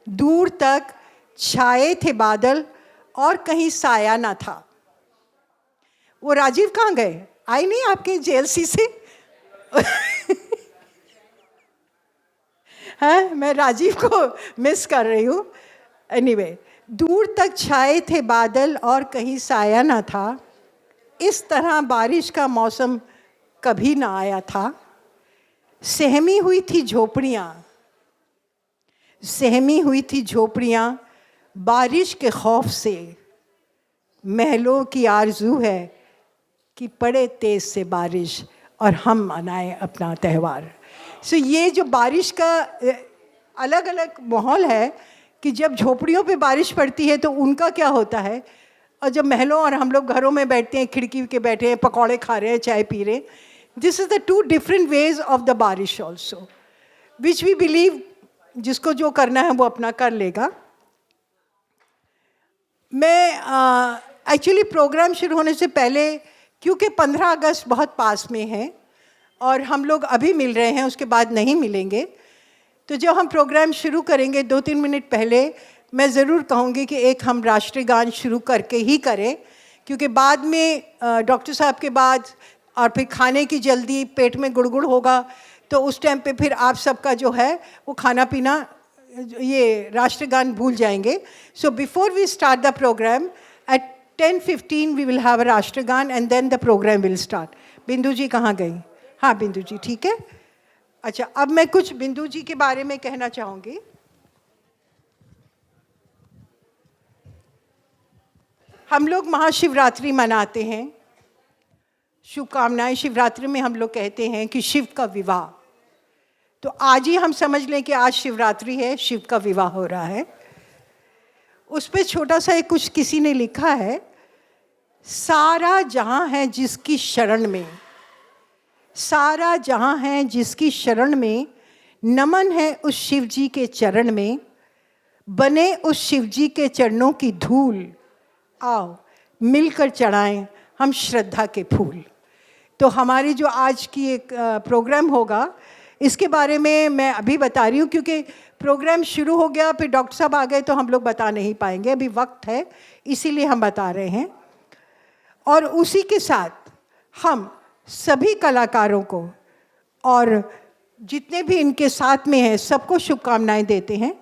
दूर तक छाए थे बादल और कहीं साया ना था। वो राजीव कहाँ गए? आई नहीं आपके जेएलसी से? हाँ, मैं राजीव को मिस कर रही हूँ। एनीवे, दूर तक छाए थे बादल और कहीं साया ना था, इस तरह बारिश का मौसम कभी ना आया था। सहमी हुई थी झोपड़ियाँ, सहमी हुई थी झोपड़ियाँ बारिश के खौफ से। महलों की आरजू है कि पड़े तेज से बारिश और हम मनाएं अपना त्यौहार। सो ये जो बारिश का अलग अलग माहौल है कि जब झोपड़ियों पे बारिश पड़ती है तो उनका क्या होता है, और जब महलों और हम लोग घरों में बैठते हैं, खिड़की के बैठे हैं, पकौड़े खा रहे हैं, चाय पी रहे हैं। This is the two different ways of the बारिश ऑल्सो, विच वी बिलीव जिसको जो करना है वो अपना कर लेगा। मैं एक्चुअली प्रोग्राम शुरू होने से पहले, क्योंकि 15 अगस्त बहुत पास में है और हम लोग अभी मिल रहे हैं, उसके बाद नहीं मिलेंगे, तो जब हम प्रोग्राम शुरू करेंगे 2-3 मिनट पहले मैं ज़रूर कहूँगी कि एक हम राष्ट्रीय गान शुरू करके ही करें, क्योंकि बाद में डॉक्टर साहब के बाद और फिर खाने की जल्दी, पेट में गुड़गुड़ होगा, तो उस टाइम पे फिर आप सबका जो है वो खाना पीना, ये राष्ट्रीय गान भूल जाएंगे। So before we start the program at 10:15 we will have a राष्ट्रीय गान and then the program will start. Bindu ji कहाँ गई? हाँ बिंदु जी, ठीक है। अच्छा, अब मैं कुछ बिंदु जी के बारे में कहना चाहूँगी। हम लोग महाशिवरात्रि मनाते हैं, शुभकामनाएं। शिवरात्रि में हम लोग कहते हैं कि शिव का विवाह, तो आज ही हम समझ लें कि आज शिवरात्रि है, शिव का विवाह हो रहा है। उस पर छोटा सा एक कुछ किसी ने लिखा है, सारा जहां है जिसकी शरण में, सारा जहां है जिसकी शरण में, नमन है उस शिव जी के चरण में, बने उस शिव जी के चरणों की धूल, आओ मिलकर चढ़ाएं हम श्रद्धा के फूल। तो हमारी जो आज की एक प्रोग्राम होगा, इसके बारे में मैं अभी बता रही हूँ, क्योंकि प्रोग्राम शुरू हो गया फिर डॉक्टर साहब आ गए तो हम लोग बता नहीं पाएंगे, अभी वक्त है इसीलिए हम बता रहे हैं। और उसी के साथ हम सभी कलाकारों को और जितने भी इनके साथ में हैं सबको शुभकामनाएं देते हैं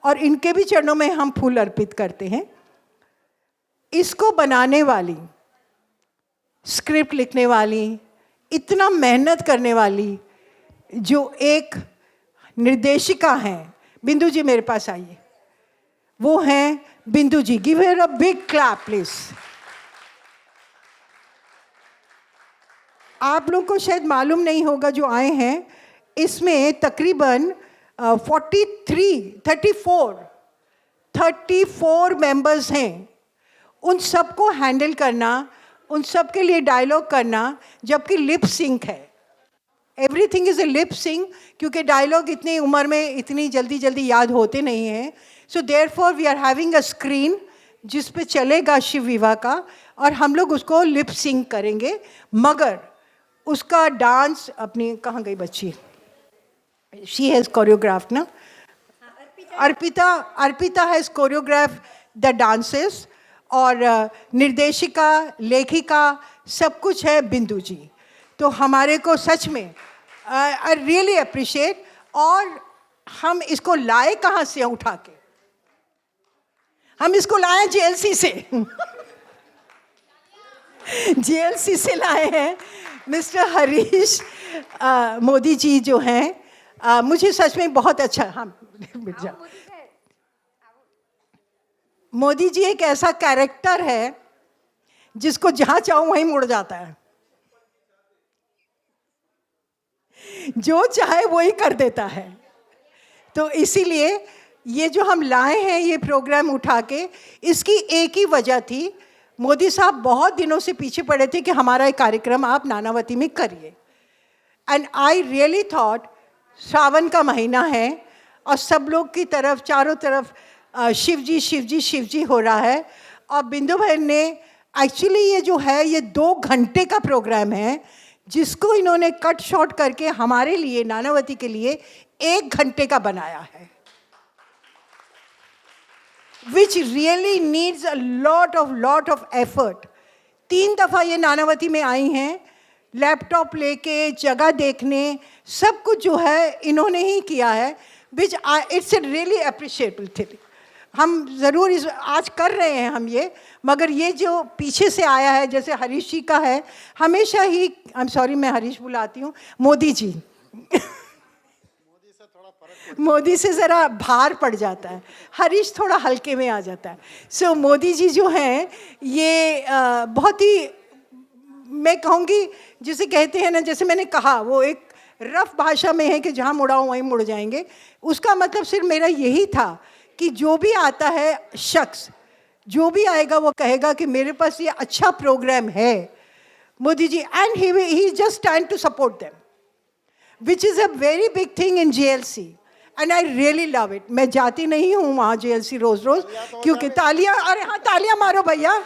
और इनके भी चरणों में हम फूल अर्पित करते हैं। इसको बनाने वाली, स्क्रिप्ट लिखने वाली, इतना मेहनत करने वाली जो एक निर्देशिका हैं, बिंदु जी मेरे पास आइए, वो हैं Bindu ji. Give her a big clap please. आप लोग को शायद मालूम नहीं होगा जो आए हैं, इसमें तकरीबन 34 मेंबर्स हैं। उन सबको हैंडल करना, उन सब के लिए डायलॉग करना, जबकि लिप सिंक है, everything is a lip sync, क्योंकि डायलॉग इतनी उम्र में इतनी जल्दी जल्दी याद होते नहीं हैं। So therefore we are having a screen जिस पे चलेगा शिव विवाह का, और हम लोग उसको लिप सिंक करेंगे। मगर उसका डांस, अपनी कहाँ गई बच्ची, शी हैज़ कोरियोग्राफ ना, Arpita has choreograph the dances, और निर्देशिका, लेखिका, सब कुछ है बिंदु जी। तो हमारे को सच में आई रियली अप्रिशिएट। और हम इसको लाए कहाँ से उठा के? हम इसको लाए जेएलसी से। जेएलसी से लाए हैं मिस्टर हरीश मोदी जी जो हैं। मुझे सच में बहुत अच्छा, हाँ मोदी जी एक ऐसा कैरेक्टर है जिसको जहाँ चाहो वहीं मुड़ जाता है, जो चाहे वही कर देता है। तो इसीलिए ये जो हम लाए हैं ये प्रोग्राम उठा के, इसकी एक ही वजह थी, मोदी साहब बहुत दिनों से पीछे पड़े थे कि हमारा एक कार्यक्रम आप नानावती में करिए। And I really thought, Shravan का महीना है और सब लोग की तरफ, चारों तरफ शिव जी शिव जी शिव जी हो रहा है, और बिंदु बहन ने एक्चुअली ये जो है ये 2 घंटे का प्रोग्राम है जिसको इन्होंने कट शॉर्ट करके हमारे लिए, नानावती के लिए 1 घंटे का बनाया है। which really needs a lot of effort. 3 दफ़ा ये नानावती में आई हैं, लैपटॉप लेके, जगह देखने, सब कुछ जो है इन्होंने ही किया है, which it's a really appreciable thing. हम ज़रूर इस आज कर रहे हैं हम ये, मगर ये जो पीछे से आया है, जैसे हरीश जी का है, हमेशा ही, आई एम सॉरी मैं हरीश बुलाती हूँ, मोदी जी मोदी से ज़रा भार पड़ जाता है, हरीश थोड़ा हल्के में आ जाता है. सो मोदी जी जो हैं ये बहुत ही, मैं कहूँगी जिसे कहते हैं ना, जैसे मैंने कहा वो एक रफ भाषा में है कि जहाँ मुड़ाओ वहीं मुड़ जाएंगे. उसका मतलब सिर्फ मेरा यही था कि जो भी आता है शख्स, जो भी आएगा वो कहेगा कि मेरे पास ये अच्छा प्रोग्राम है Modi ji, and he just stand to support them, which is a very big thing in JLC. And I really love it. मैं जाती नहीं हूँ वहाँ JLC रोज़ रोज़, क्योंकि तालियां, अरे हाँ तालियां मारो भैया,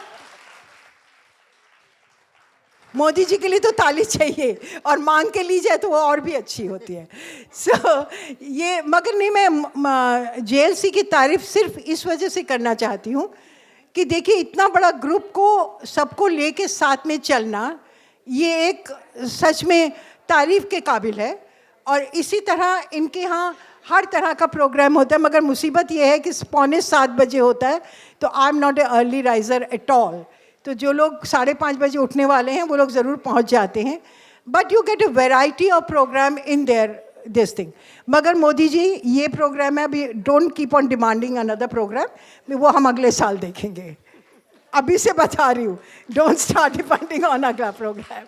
मोदी जी के लिए तो ताली चाहिए, और मांग के ली जाए तो वो और भी अच्छी होती है. सो ये, मगर नहीं, मैं JLC की तारीफ सिर्फ इस वजह से करना चाहती हूँ कि देखिए इतना बड़ा ग्रुप को सबको लेके साथ में चलना, ये एक सच में तारीफ के काबिल है. और इसी तरह इनके यहाँ हर तरह का प्रोग्राम होता है, मगर मुसीबत ये है कि 6:45 बजे होता है, तो I am not a early riser at all. तो जो लोग 5:30 बजे उठने वाले हैं वो लोग ज़रूर पहुंच जाते हैं, but you get a variety of program in there this thing. मगर मोदी जी ये प्रोग्राम है, अभी don't keep on demanding another program, वो हम अगले साल देखेंगे. अभी से बता रही हूँ, डोंट स्टार्ट डिपेंडिंग ऑन अगला program.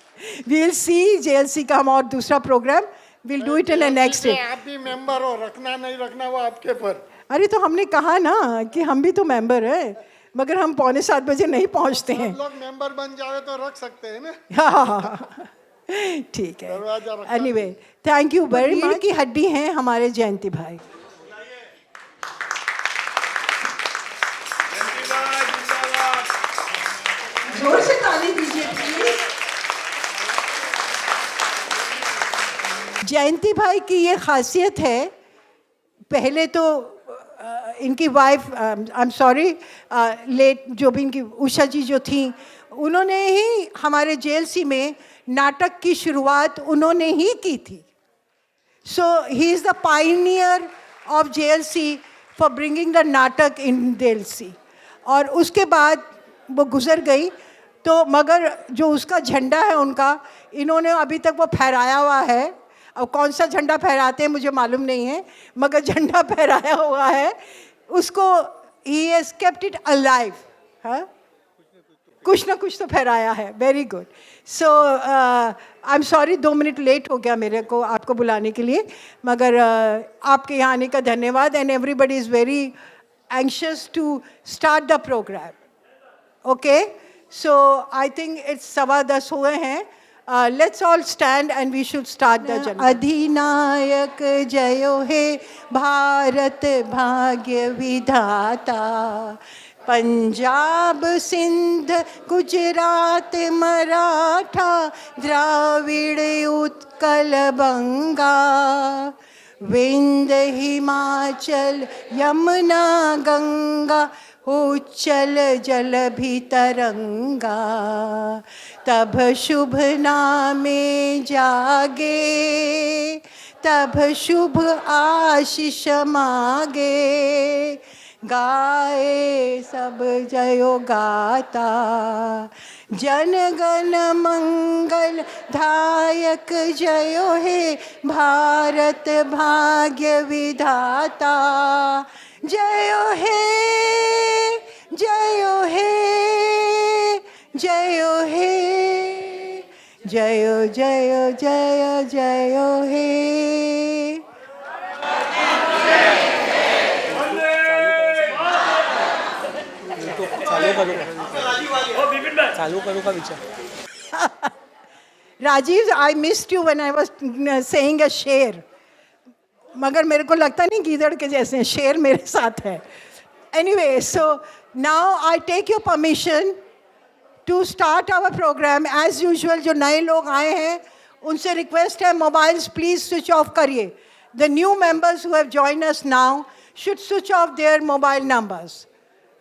We will see JLC का हम और दूसरा program, will do it in next day. आप भी मेंबर हो, रखना नहीं रखना वो आपके पर. अरे तो हमने कहा ना कि हम भी तो मेंबर है, मगर हम 6:45 बजे नहीं पहुंचते हैं. लोग मेंबर बन जावे तो रख सकते हैं ना. हाँ ठीक है. Anyway, thank you very much. की हड्डी हैं हमारे जयंती भाई. जोर से ताली दीजिए प्लीज. जयंती भाई की ये खासियत है, पहले तो इनकी wife, I am sorry late, जो भी इनकी उषा जी जो थी, उन्होंने ही हमारे JLC में नाटक की शुरुआत उन्होंने ही की थी. So he is the pioneer of JLC for bringing the natak in JLC. और उसके बाद वो गुजर गई, तो मगर जो उसका झंडा है उनका, इन्होंने अभी तक वो फहराया हुआ है. अब कौन सा झंडा फहराते हैं मुझे मालूम नहीं है, मगर झंडा फहराया हुआ है उसको. He has kept it alive. हाँ, कुछ ना कुछ तो फहराया है. Very good. So I am sorry 2 minute late हो गया मेरे को आपको बुलाने के लिए, मगर आपके यहाँ आने का धन्यवाद. And everybody is very anxious to start the program. Okay, so I think it's 10:15 हुए हैं. Let's all stand and we should start the Janagana. अधिनायक जयो हे भारत भाग्य विधाता, पंजाब सिंध गुजरात मराठा द्राविड़ उत्कल बंगा, विंध्य हिमाचल यमुना गंगा उच्चल जल भी तरंगा, तब शुभ नामे जागे, तब शुभ आशीष मागे, गाए सब जयो गाता, जनगण मंगल धायक जयो हे भारत भाग्य विधाता, जयो हे जयो हे जयो हे जयो जयो जयो जयो हे. चालू करू का विचार. Rajiv, I missed you when I was saying a शेर, मगर मेरे को लगता नहीं गीदड़ के जैसे शेर मेरे साथ है. Anyway, so now I take your permission to start our program as usual. जो नए लोग आए हैं उनसे रिक्वेस्ट है, मोबाइल्स प्लीज स्विच ऑफ करिए. The new members who have joined us now should switch off their mobile numbers.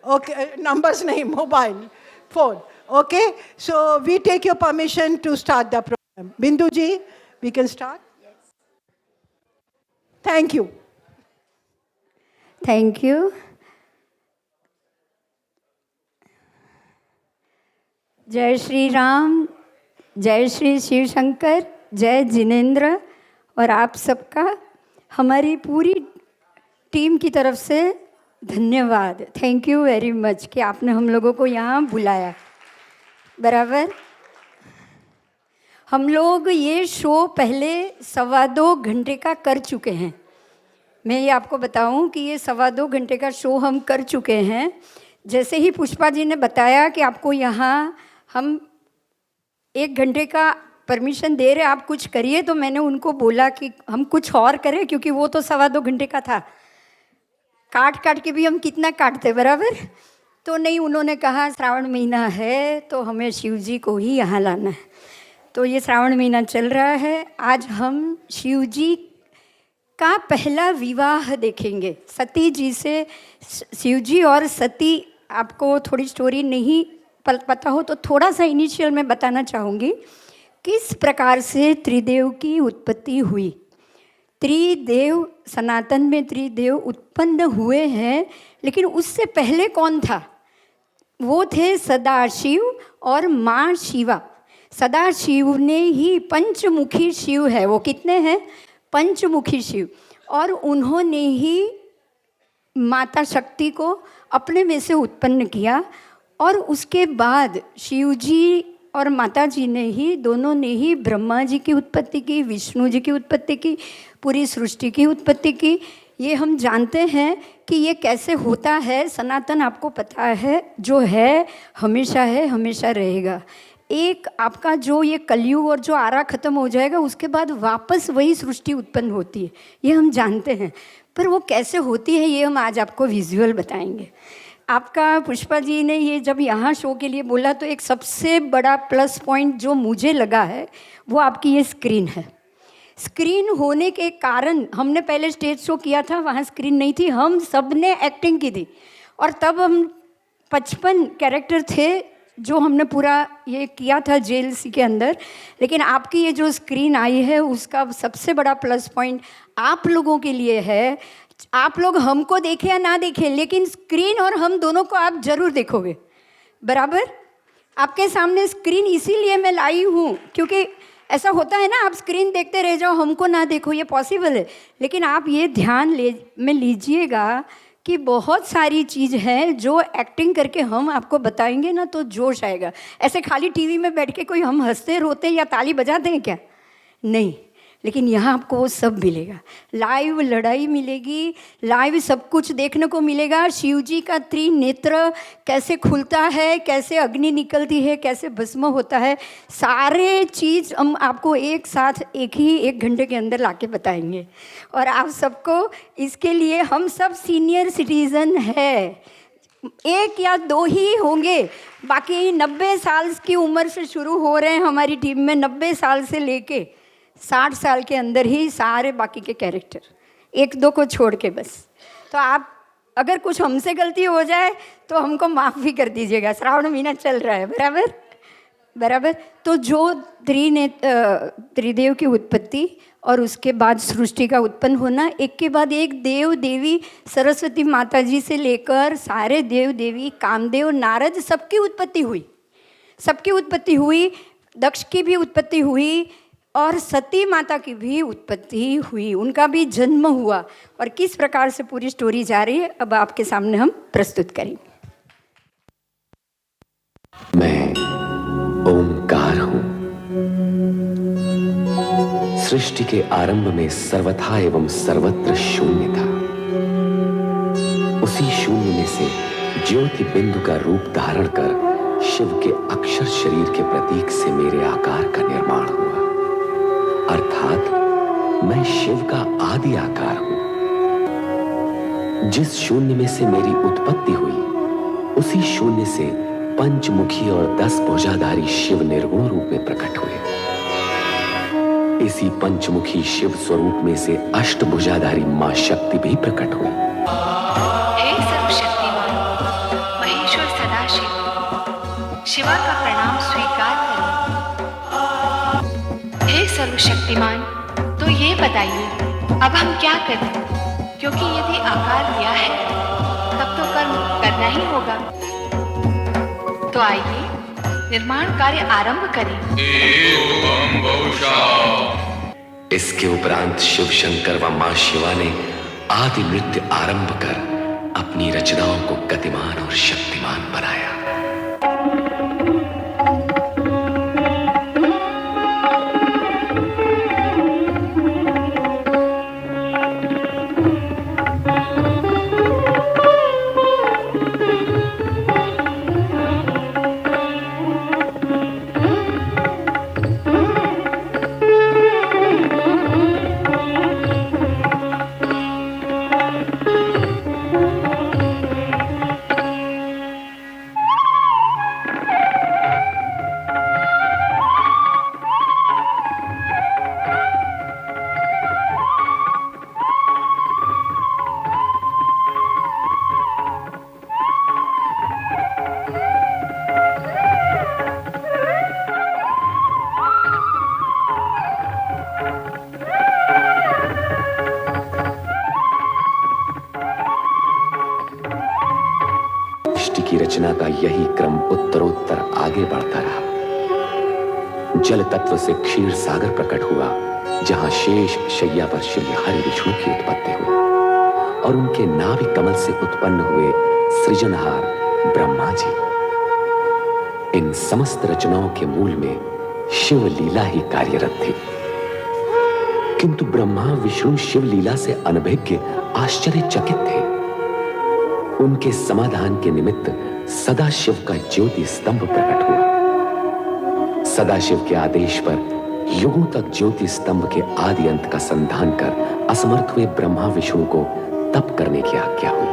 Okay, numbers nahi, mobile phone. Okay, so we take your permission to start the program. Bindu ji, we can start. Yes. Thank you. Thank you. जय श्री राम, जय श्री शिव शंकर, जय जिनेंद्र और आप सबका हमारी पूरी team की तरफ से धन्यवाद. थैंक यू वेरी मच कि आपने हम लोगों को यहाँ बुलाया. बराबर. हम लोग ये शो पहले 2.25 घंटे का कर चुके हैं. मैं ये आपको बताऊं कि ये 2.25 घंटे का शो हम कर चुके हैं. जैसे ही पुष्पा जी ने बताया कि आपको यहाँ हम 1 घंटे का परमिशन दे रहे, आप कुछ करिए, तो मैंने उनको बोला कि हम कुछ और करें, क्योंकि वो तो 2.25 घंटे का था. काट के भी हम कितना काटते, बराबर. तो नहीं, उन्होंने कहा श्रावण महीना है तो हमें शिव जी को ही यहाँ लाना है. तो ये श्रावण महीना चल रहा है. आज हम शिव जी का पहला विवाह देखेंगे. सती जी से. शिव जी और सती, आपको थोड़ी स्टोरी नहीं पता हो तो थोड़ा सा इनिशियल मैं बताना चाहूँगी किस प्रकार से त्रिदेव की उत्पत्ति हुई. त्रिदेव, सनातन में त्रिदेव उत्पन्न हुए हैं, लेकिन उससे पहले कौन था? वो थे सदाशिव और माँ शिवा. सदाशिव ने ही पंचमुखी शिव है. वो कितने हैं? पंचमुखी शिव. और उन्होंने ही माता शक्ति को अपने में से उत्पन्न किया. और उसके बाद शिव जी और माता जी ने ही, दोनों ने ही ब्रह्मा जी की उत्पत्ति की, विष्णु जी की उत्पत्ति की, पूरी सृष्टि की उत्पत्ति की. ये हम जानते हैं कि ये कैसे होता है. सनातन आपको पता है, जो है हमेशा रहेगा. एक आपका जो ये कलयुग और जो आरा ख़त्म हो जाएगा, उसके बाद वापस वही सृष्टि उत्पन्न होती है. ये हम जानते हैं, पर वो कैसे होती है ये हम आज आपको विजुअल बताएंगे. आपका पुष्पा जी ने ये जब यहाँ शो के लिए बोला, तो एक सबसे बड़ा प्लस पॉइंट जो मुझे लगा है वो आपकी ये स्क्रीन है. स्क्रीन होने के कारण, हमने पहले स्टेज शो किया था, वहाँ स्क्रीन नहीं थी, हम सब ने एक्टिंग की थी. और तब हम 55 कैरेक्टर थे जो हमने पूरा ये किया था जेएलसी के अंदर. लेकिन आपकी ये जो स्क्रीन आई है, उसका सबसे बड़ा प्लस पॉइंट आप लोगों के लिए है. आप लोग हमको देखें या ना देखें, लेकिन स्क्रीन और हम दोनों को आप ज़रूर देखोगे. बराबर. आपके सामने स्क्रीन इसीलिए मैं लाई हूँ, क्योंकि ऐसा होता है ना, आप स्क्रीन देखते रह जाओ, हमको ना देखो, ये पॉसिबल है. लेकिन आप ये ध्यान में लीजिएगा कि बहुत सारी चीज़ है जो एक्टिंग करके हम आपको बताएंगे ना, तो जोश आएगा. ऐसे खाली टीवी में बैठ के कोई हम हंसते रोते या ताली बजाते हैं क्या? नहीं. लेकिन यहाँ आपको वो सब मिलेगा. लाइव लड़ाई मिलेगी, लाइव सब कुछ देखने को मिलेगा. शिव जी का त्रिनेत्र कैसे खुलता है, कैसे अग्नि निकलती है, कैसे भस्म होता है, सारे चीज़ हम आपको एक साथ 1 घंटे के अंदर लाके बताएंगे. और आप सबको इसके लिए, हम सब सीनियर सिटीज़न है, 1 या 2 ही होंगे, बाकी 90 साल की उम्र से शुरू हो रहे हैं हमारी टीम में. 90 साल से लेके 60 साल के अंदर ही सारे बाकी के कैरेक्टर, 1-2 को छोड़ के बस. तो आप अगर कुछ हमसे गलती हो जाए तो हमको माफ़ भी कर दीजिएगा. श्रावण महीना चल रहा है. बराबर. तो जो त्रिदेव की उत्पत्ति और उसके बाद सृष्टि का उत्पन्न होना, एक के बाद एक देव देवी, सरस्वती माता जी से लेकर सारे देव देवी, कामदेव, नारद, सबकी उत्पत्ति हुई. दक्ष की भी उत्पत्ति हुई और सती माता की भी उत्पत्ति हुई, उनका भी जन्म हुआ. और किस प्रकार से पूरी स्टोरी जा रही है, अब आपके सामने हम प्रस्तुत करेंगे. मैं ओंकार हूं. सृष्टि के आरंभ में सर्वथा एवं सर्वत्र शून्य था. उसी शून्य में से ज्योति बिंदु का रूप धारण कर शिव के अक्षर शरीर के प्रतीक से मेरे आकार का निर्माण हुआ. अर्थात मैं शिव का आदि आकार हूं. जिस शून्य में से मेरी उत्पत्ति हुई, उसी शून्य से पंचमुखी और 10 भुजाधारी शिव निर्गुण रूप में प्रकट हुए. इसी पंचमुखी शिव स्वरूप में से अष्टभुजाधारी मां शक्ति भी प्रकट हुई. शिवा का प्रणाम स्वीकार करें। हे सर्वशक्तिमान, तो ये बताइए अब हम क्या करें, क्योंकि यदि आकार लिया है तब तो कर्म करना ही होगा। तो आइए निर्माण कार्य आरंभ करें। इसके उपरांत शिव शंकर व मां शिवा ने आदि नृत्य आरंभ कर अपनी रचनाओं को गतिमान और शक्तिमान बनाया। की रचना का यही क्रम उत्तरोत्तर आगे बढ़ता रहा। जल तत्व से क्षीर सागर प्रकट हुआ, जहां शेष शैया पर श्री हरि विष्णु की उत्पत्ति हुई और उनके नाभि कमल से उत्पन्न हुए सृजनहार ब्रह्मा जी। इन समस्त रचनाओं के मूल में शिव लीला ही कार्यरत थी, किंतु ब्रह्मा विष्णु शिव लीला से अनभिज्ञ आश्चर्यचकित थे। उनके समाधान के निमित्त सदाशिव का ज्योति स्तंभ प्रकट हुआ। सदाशिव के आदेश पर युगों तक ज्योति स्तंभ के आदि अंत का संधान कर असमर्थ हुए ब्रह्मा विष्णु को तप करने की आज्ञा हुई।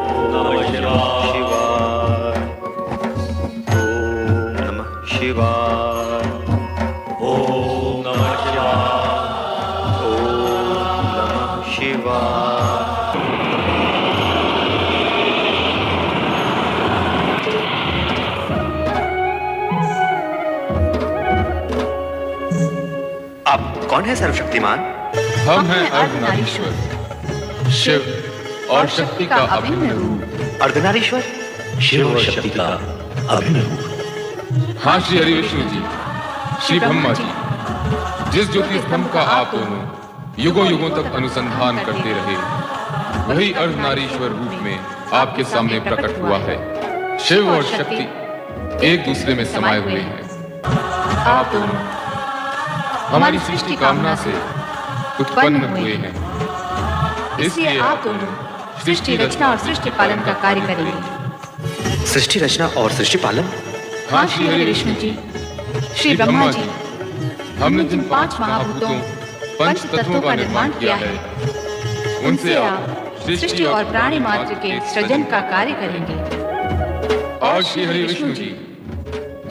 आप कौन है सर्वशक्तिमान? हम हैं अर्धनारीश्वर, शिव और शक्ति का अभिन्न रूप। अर्धनारीश्वर, शिव और शक्ति का अभिन्न रूप। हाँ श्री हरि विष्णु जी, श्री ब्रह्मा जी, जिस ज्योति स्तंभ का आप दोनों युगों युगों तक अनुसंधान करते रहे, वही अर्धनारीश्वर रूप में आपके सामने प्रकट हुआ है। शिव और शक्ति एक दूसरे में समाये हुए हैं। आप दोनों हमारी सृष्टि कामना से उत्पन्न हुए हैं, इसलिए आप दोनों सृष्टि रचना और सृष्टि पालन का कार्य करेंगे। सृष्टि रचना और सृष्टि पालन? हाँ श्री हरि विष्णु जी, श्री ब्रह्मा जी, हमने जिन 5 महाभूतों पंच तत्वों का निर्माण किया है, उनसे आप सृष्टि और प्राणी मात्र के सृजन का कार्य करेंगे। और श्री हरि विष्णु जी,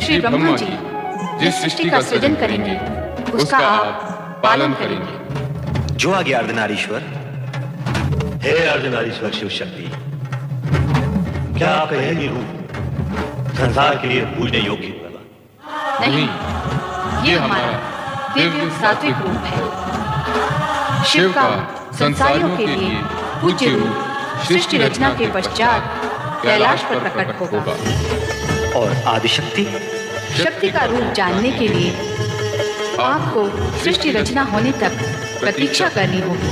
श्री ब्रह्मा जी, जिस सृष्टि का सृजन करेंगे उसका आप पालन करेंगे। जो आ गया अर्धनारीश्वर। हे अर्धनारीश्वर शिव शक्ति, क्या आपका यही रूप संसार के लिए पूजने योग्य होगा? नहीं, ये हमारा दिव्य सात्विक रूप है। शिव का संसारियों के लिए पूज्य रूप सृष्टि रचना के पश्चात कैलाश पर प्रकट होगा। और आदिशक्ति? शक्ति का रूप जानने के लिए आपको सृष्टि रचना होने तक प्रतीक्षा करनी होगी।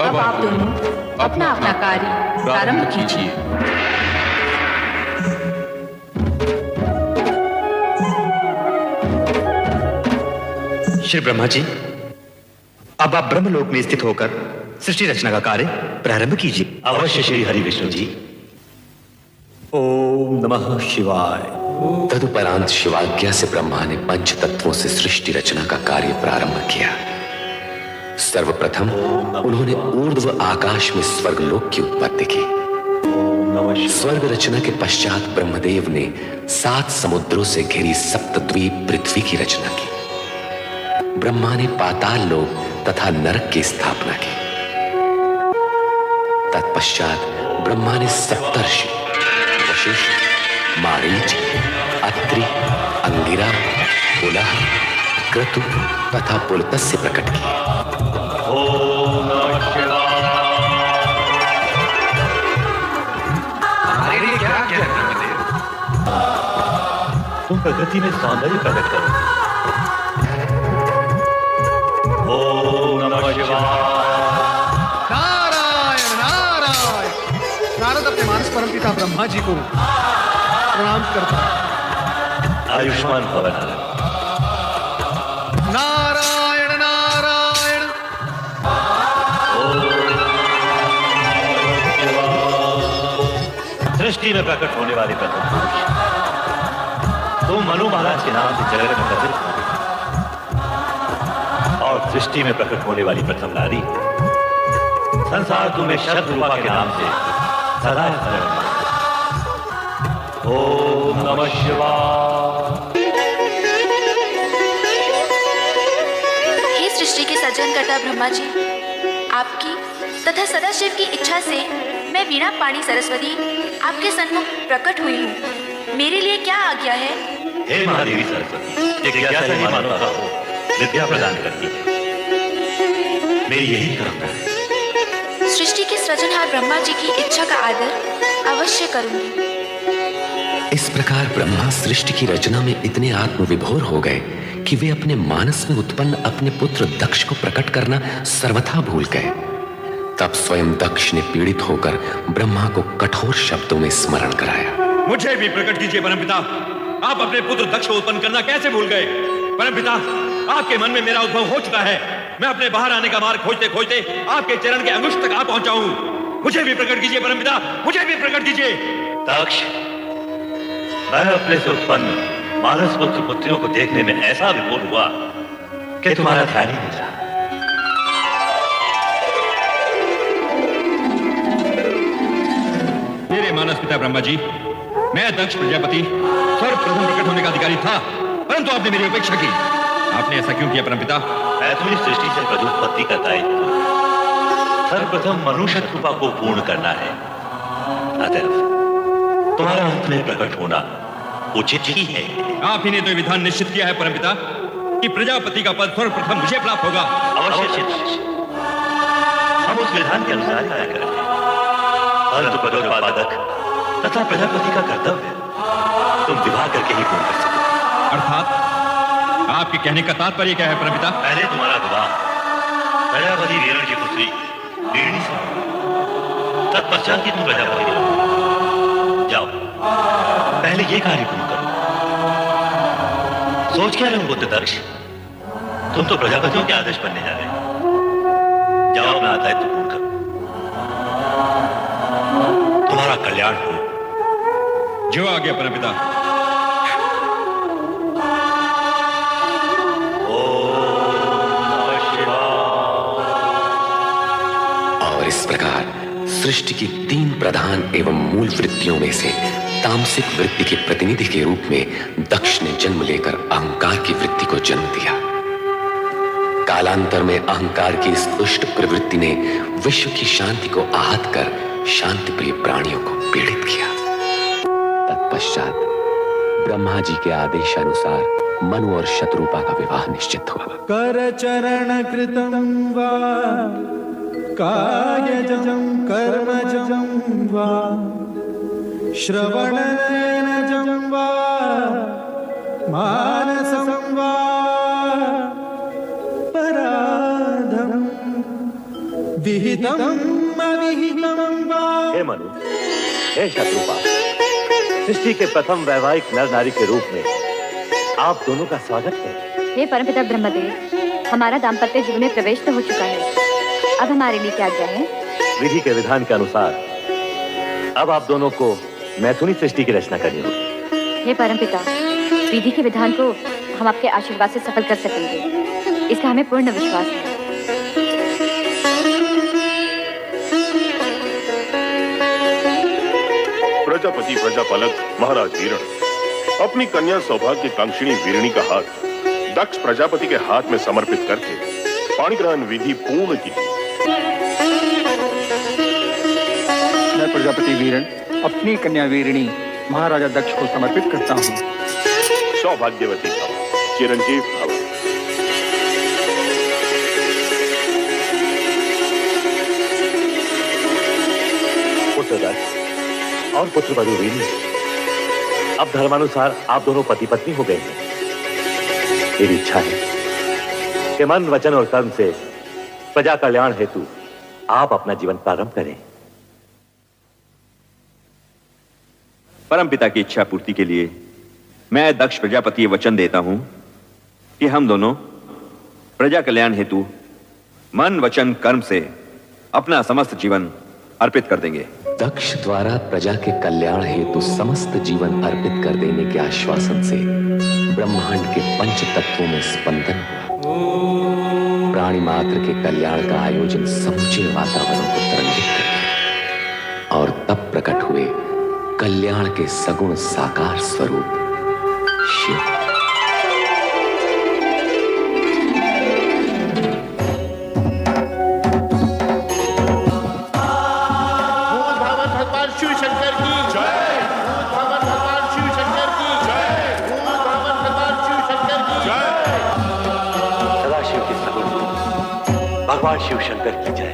अब आप दोनों अपना अपना कार्य प्रारंभ कीजिए। श्री ब्रह्मा जी, अब आप ब्रह्मलोक में स्थित होकर सृष्टि रचना का कार्य प्रारंभ कीजिए। अवश्य श्री हरि विष्णु जी। ओम नमः शिवाय। तदुपरांत शिवाज्ञा से ब्रह्मा ने पंच तत्वों से सृष्टि रचना का कार्य प्रारंभ किया। सर्वप्रथम उन्होंने ऊर्ध्व आकाश में स्वर्गलोक की उत्पत्ति की। स्वर्ग रचना के पश्चात ब्रह्मदेव ने 7 समुद्रों से घिरी सप्तद्वीप पृथ्वी की रचना की। ब्रह्मा ने पाताल लोक तथा नरक की स्थापना की। तत्पश्चात ब्रह्मा ने सप्तर्षि, वशिष्ठ, मारीच, अत्रि, अंगिरा, पुलह, क्रतु तथा पुलत्स्य प्रकट किए। ओम नमः शिवाय। हमारे लिए क्या क्या ब्रह्मदेव? तुम प्रकृति में सौंदर्य प्रकट करो। ओम नमः शिवाय। नारायण नारायण। नारद अपने मानस परमपिता ब्रह्मा जी को प्रणाम करता है। आयुष्मान भव नारायण नारायण। सृष्टि में प्रकट होने वाले प्रथम पुरुष तुम मनु महाराज के नाम से जगत में प्रसिद्ध हो। और सृष्टि में प्रकट होने वाली प्रथम नारी संसार तुम्हें शतरूपा के नाम से सदा स्मरण। ओम नमः शिवाय। हे सृष्टि के सृजनकर्ता ब्रह्मा जी, आपकी तथा सदाशिव की इच्छा से मैं वीणा पाणी सरस्वती आपके सन्मुख प्रकट हुई हूँ। मेरे लिए क्या आज्ञा है? हे महादेवी सरस्वती, जिज्ञासा ही मानवता को विद्या प्रदान करती है। मेरी यही कामना है। सृष्टि के सृजनहार ब्रह्मा जी की इच्छा का आदर अवश्य करूंगी। इस प्रकार ब्रह्मा सृष्टि की रचना में इतने आत्मविभोर हो गए कि वे अपने मानस में उत्पन्न अपने पुत्र दक्ष को प्रकट करना सर्वथा भूल गए। तब स्वयं दक्ष ने पीड़ित होकर ब्रह्मा को कठोर शब्दों में स्मरण कराया। मुझे भी प्रकट कीजिए परमपिता। आप अपने पुत्र दक्ष को उत्पन्न करना कैसे भूल गए? परमपिता, आपके मन में मेरा उद्भव हो चुका है। मैं अपने बाहर आने का मार्ग खोजते खोजते आपके चरण के अंगुष्ठ तक आ पहुंचा हूं। मुझे भी प्रकट कीजिए परमपिता, मुझे भी प्रकट कीजिए। दक्ष, मैं अपने से उत्पन्न मानस पुत्र पुत्रियों को देखने में ऐसा विभोर हुआ कि तुम्हारा ध्यान ही नहीं रहा। मेरे मानस पिता ब्रह्मा जी, मैं दक्ष प्रजापति सर्वप्रथम प्रकट होने का अधिकारी था, परंतु आपने मेरी उपेक्षा की। आपने ऐसा क्यों किया परमपिता? मैं तुम्हें सृष्टि से प्रजोत्पत्ति का दायित्व सर्वप्रथम मनुष्य कृपा को पूर्ण करना है। अतः तुम्हारा अंत में प्रकट होना उचित ही है। आप ही ने तो विधान निश्चित किया है परमपिता कि प्रजापति का पद सर्वप्रथम मुझे प्राप्त होगा। अवश्य हम उस विधान के अनुसार कार्य करेंगे, परंतु पदोत्पादक तथा प्रजापति का कर्तव्य तुम विवाह करके ही पूर्ण कर सकते। अर्थात आपके कहने का तात्पर्य क्या है परमपिता? पहले तुम्हारा विवाह प्रजापति वीरण की पुत्री वीरणी से, तत्पश्चात की तुम प्रजापति के जाओ, पहले ये कार्य पूर्ण करो। सोच क्या रहे हो बुद्ध दक्ष? तुम तो प्रजापतियों के आदेश बनने जा रहे हो। जाओ अपना दायित्व पूर्ण करो, तुम्हारा कल्याण हो। जो आ गया परमपिता। और इस प्रकार सृष्टि की 3 प्रधान एवं मूल वृत्तियों में से तामसिक वृत्ति के प्रतिनिधि के रूप में दक्ष ने जन्म लेकर अहंकार की वृत्ति को जन्म दिया। कालांतर में अहंकार की इस दुष्ट प्रवृत्ति ने विश्व की शांति को आहत कर शांति प्रिय प्राणियों को पीड़ित किया। तत्पश्चात ब्रह्मा जी के आदेशानुसार मनु और शतरूपा का विवाह निश्चित हुआ। कर चरण कृतं वा कायजं कर्मजं वा श्रवणनयनजं वा मानसं वा पराधं विहितं अविहितं वा। हे मनु, हे शत्रुपा, सृष्टि के प्रथम वैवाहिक नर नारी के रूप में आप दोनों का स्वागत है। हे परमपिता ब्रह्मदेव, हमारा दाम्पत्य जीवन में प्रवेश तो हो चुका है, अब हमारे लिए क्या आज्ञा है? विधि के विधान के अनुसार अब आप दोनों को मैथुनी सृष्टि की रचना करनी होगी। हे परमपिता, विधि के विधान को हम आपके आशीर्वाद से सफल कर सकेंगे, इसका हमें पूर्ण विश्वास है। प्रजापति प्रजापालक महाराज वीरण अपनी कन्या सौभाग्य कांक्षिणी वीरणी का हाथ दक्ष प्रजापति के हाथ में समर्पित करके पाणिग्रहण विधि पूर्ण की। मैं प्रजापति वीरण अपनी कन्या वीरणी महाराजा दक्ष को समर्पित करता हूँ। सौभाग्यवती भव, चिरंजीव भव। पुत्र दक्ष और पुत्र वधु वीणी, अब धर्मानुसार आप दोनों पति पत्नी हो गए हैं। मेरी इच्छा है कि मन, वचन और कर्म से प्रजा कल्याण हेतु आप अपना जीवन प्रारंभ करें। परमपिता की इच्छा पूर्ति के लिए मैं दक्ष प्रजापति वचन देता हूं कि हम दोनों प्रजा कल्याण हेतु मन, वचन, कर्म से अपना समस्त जीवन अर्पित कर देंगे। दक्ष द्वारा प्रजा के कल्याण हेतु समस्त जीवन अर्पित कर देने के आश्वासन से ब्रह्मांड के पंच तत्वों में स्पंदन हुआ। प्राणी मात्र के कल्याण का आयोजन समूचे वातावरण को तरंगित कर और तब प्रकट हुए कल्याण के सगुण साकार स्वरूप शिव। भगवान शिव शंकर की जय।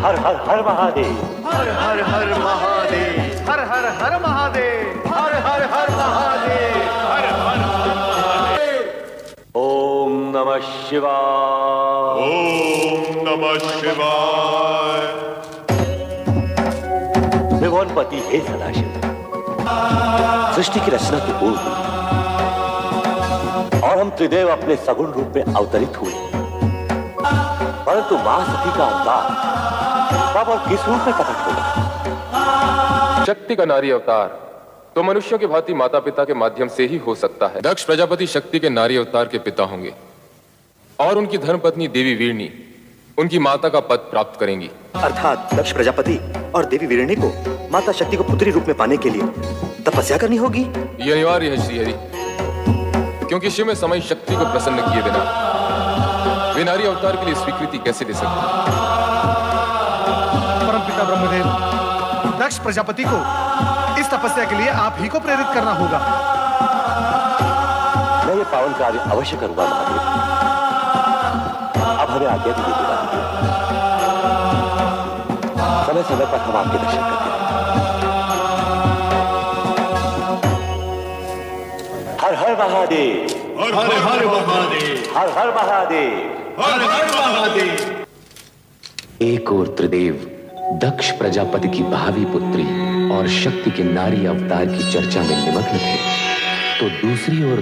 हर हर हर महादेव, हर हर हर महादेव, हर हर हर महादेव, हर हर हर महादेव, हर हर हर महादेव। ओम नमः शिवाय, ओम नमः शिवाय। त्रिभुवनपति हे सदाशिव, सृष्टि की रचना की पूर्व और हम त्रिदेव अपने सगुण रूप में अवतरित हुए, परंतु मां सती का अवतार कब और किस रूप में प्रकट होगा? शक्ति का नारी अवतार तो मनुष्यों के भांति माता पिता के माध्यम से ही हो सकता है। दक्ष प्रजापति शक्ति के नारी अवतार के पिता होंगे और उनकी धर्मपत्नी देवी वीरणी उनकी माता का पद प्राप्त करेंगी। अर्थात दक्ष प्रजापति और देवी वीरणी को माता शक्ति को पुत्री रूप में पाने के लिए तपस्या करनी होगी। ये अनिवार्य है श्रीहरि, क्योंकि शिव में समय शक्ति को प्रसन्न किए बिना वे नारी अवतार के लिए स्वीकृति कैसे दे सकते? परमपिता ब्रह्मदेव, दक्ष प्रजापति को इस तपस्या के लिए आप ही को प्रेरित करना होगा। मैं ये पावन कार्य अवश्य करूंगा महादेव। अब हमें आज्ञा भी दे दीजिए। समय समय पर हम आपके दर्शन करते हैं। हर हर महादेव, हर हर हर महादेव, हर हर महादेव, हर हर महादेव। एक और त्रिदेव दक्ष प्रजापति की भावी पुत्री और शक्ति के नारी अवतार की चर्चा में निमग्न थे, तो दूसरी ओर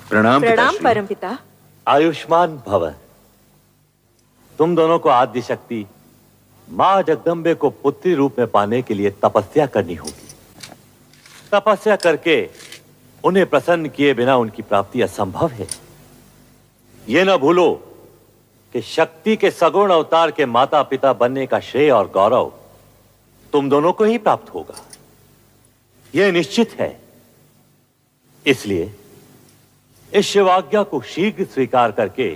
प्रणाम परमपिता। आयुष्मान भव। तुम दोनों को आद्य शक्ति मां जगदम्बे को पुत्री रूप में पाने के लिए तपस्या करनी होगी। तपस्या करके उन्हें प्रसन्न किए बिना उनकी प्राप्ति असंभव है। यह न भूलो कि शक्ति के सगुण अवतार के माता पिता बनने का श्रेय और गौरव तुम दोनों को ही प्राप्त होगा, यह निश्चित है। इसलिए इस शिवाज्ञा को शीघ्र स्वीकार करके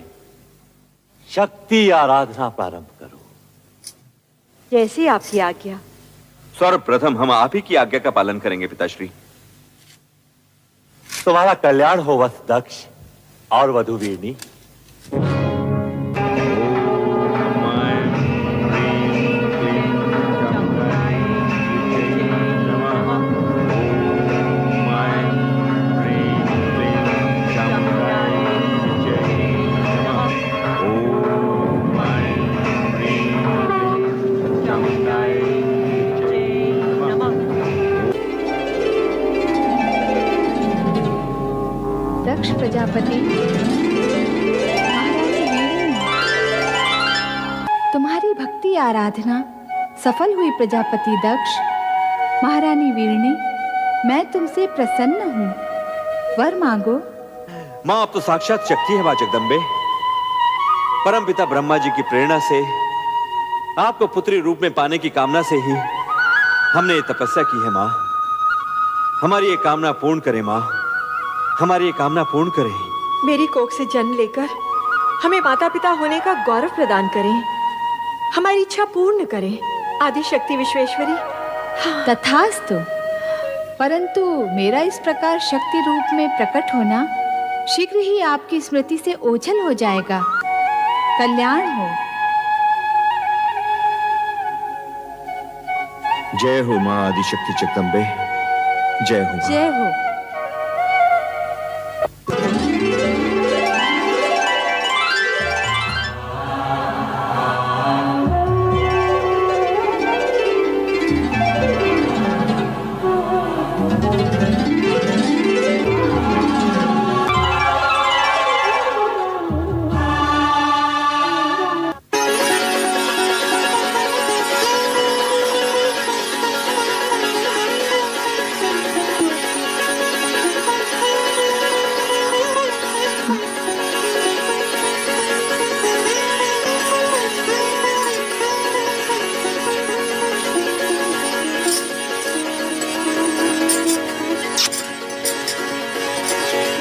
शक्ति आराधना प्रारंभ करो। जैसी आपकी आज्ञा। सर्वप्रथम हम आप ही की आज्ञा का पालन करेंगे पिताश्री। तुम्हारा कल्याण हो वत्स दक्ष और वधु वीरणी। दक्ष प्रजापति, तुम्हारी भक्ति आराधना सफल हुई। प्रजापति दक्ष, महारानी वीरणी, मैं तुमसे प्रसन्न हूँ, वर मांगो। मां अब तो साक्षात शक्ति है मां जगदम्बे। परमपिता ब्रह्मा जी की प्रेरणा से आपको पुत्री रूप में पाने की कामना से ही हमने ये तपस्या की है मां। हमारी ये कामना पूर्ण करें मां, हमारी ये कामना पूर्ण करें। मेरी कोख से जन्म लेकर हमें माता पिता होने का गौरव प्रदान करें, हमारी इच्छा पूर्ण करें। आदि शक्ति विश्वेश्वरी। तथास्तु। परंतु मेरा इस प्रकार शक्ति रूप में प्रकट होना शीघ्र ही आपकी स्मृति से ओझल हो जाएगा। कल्याण हो। जय हो माँ आदिशक्ति जगदम्बे, जय हो। जय हो।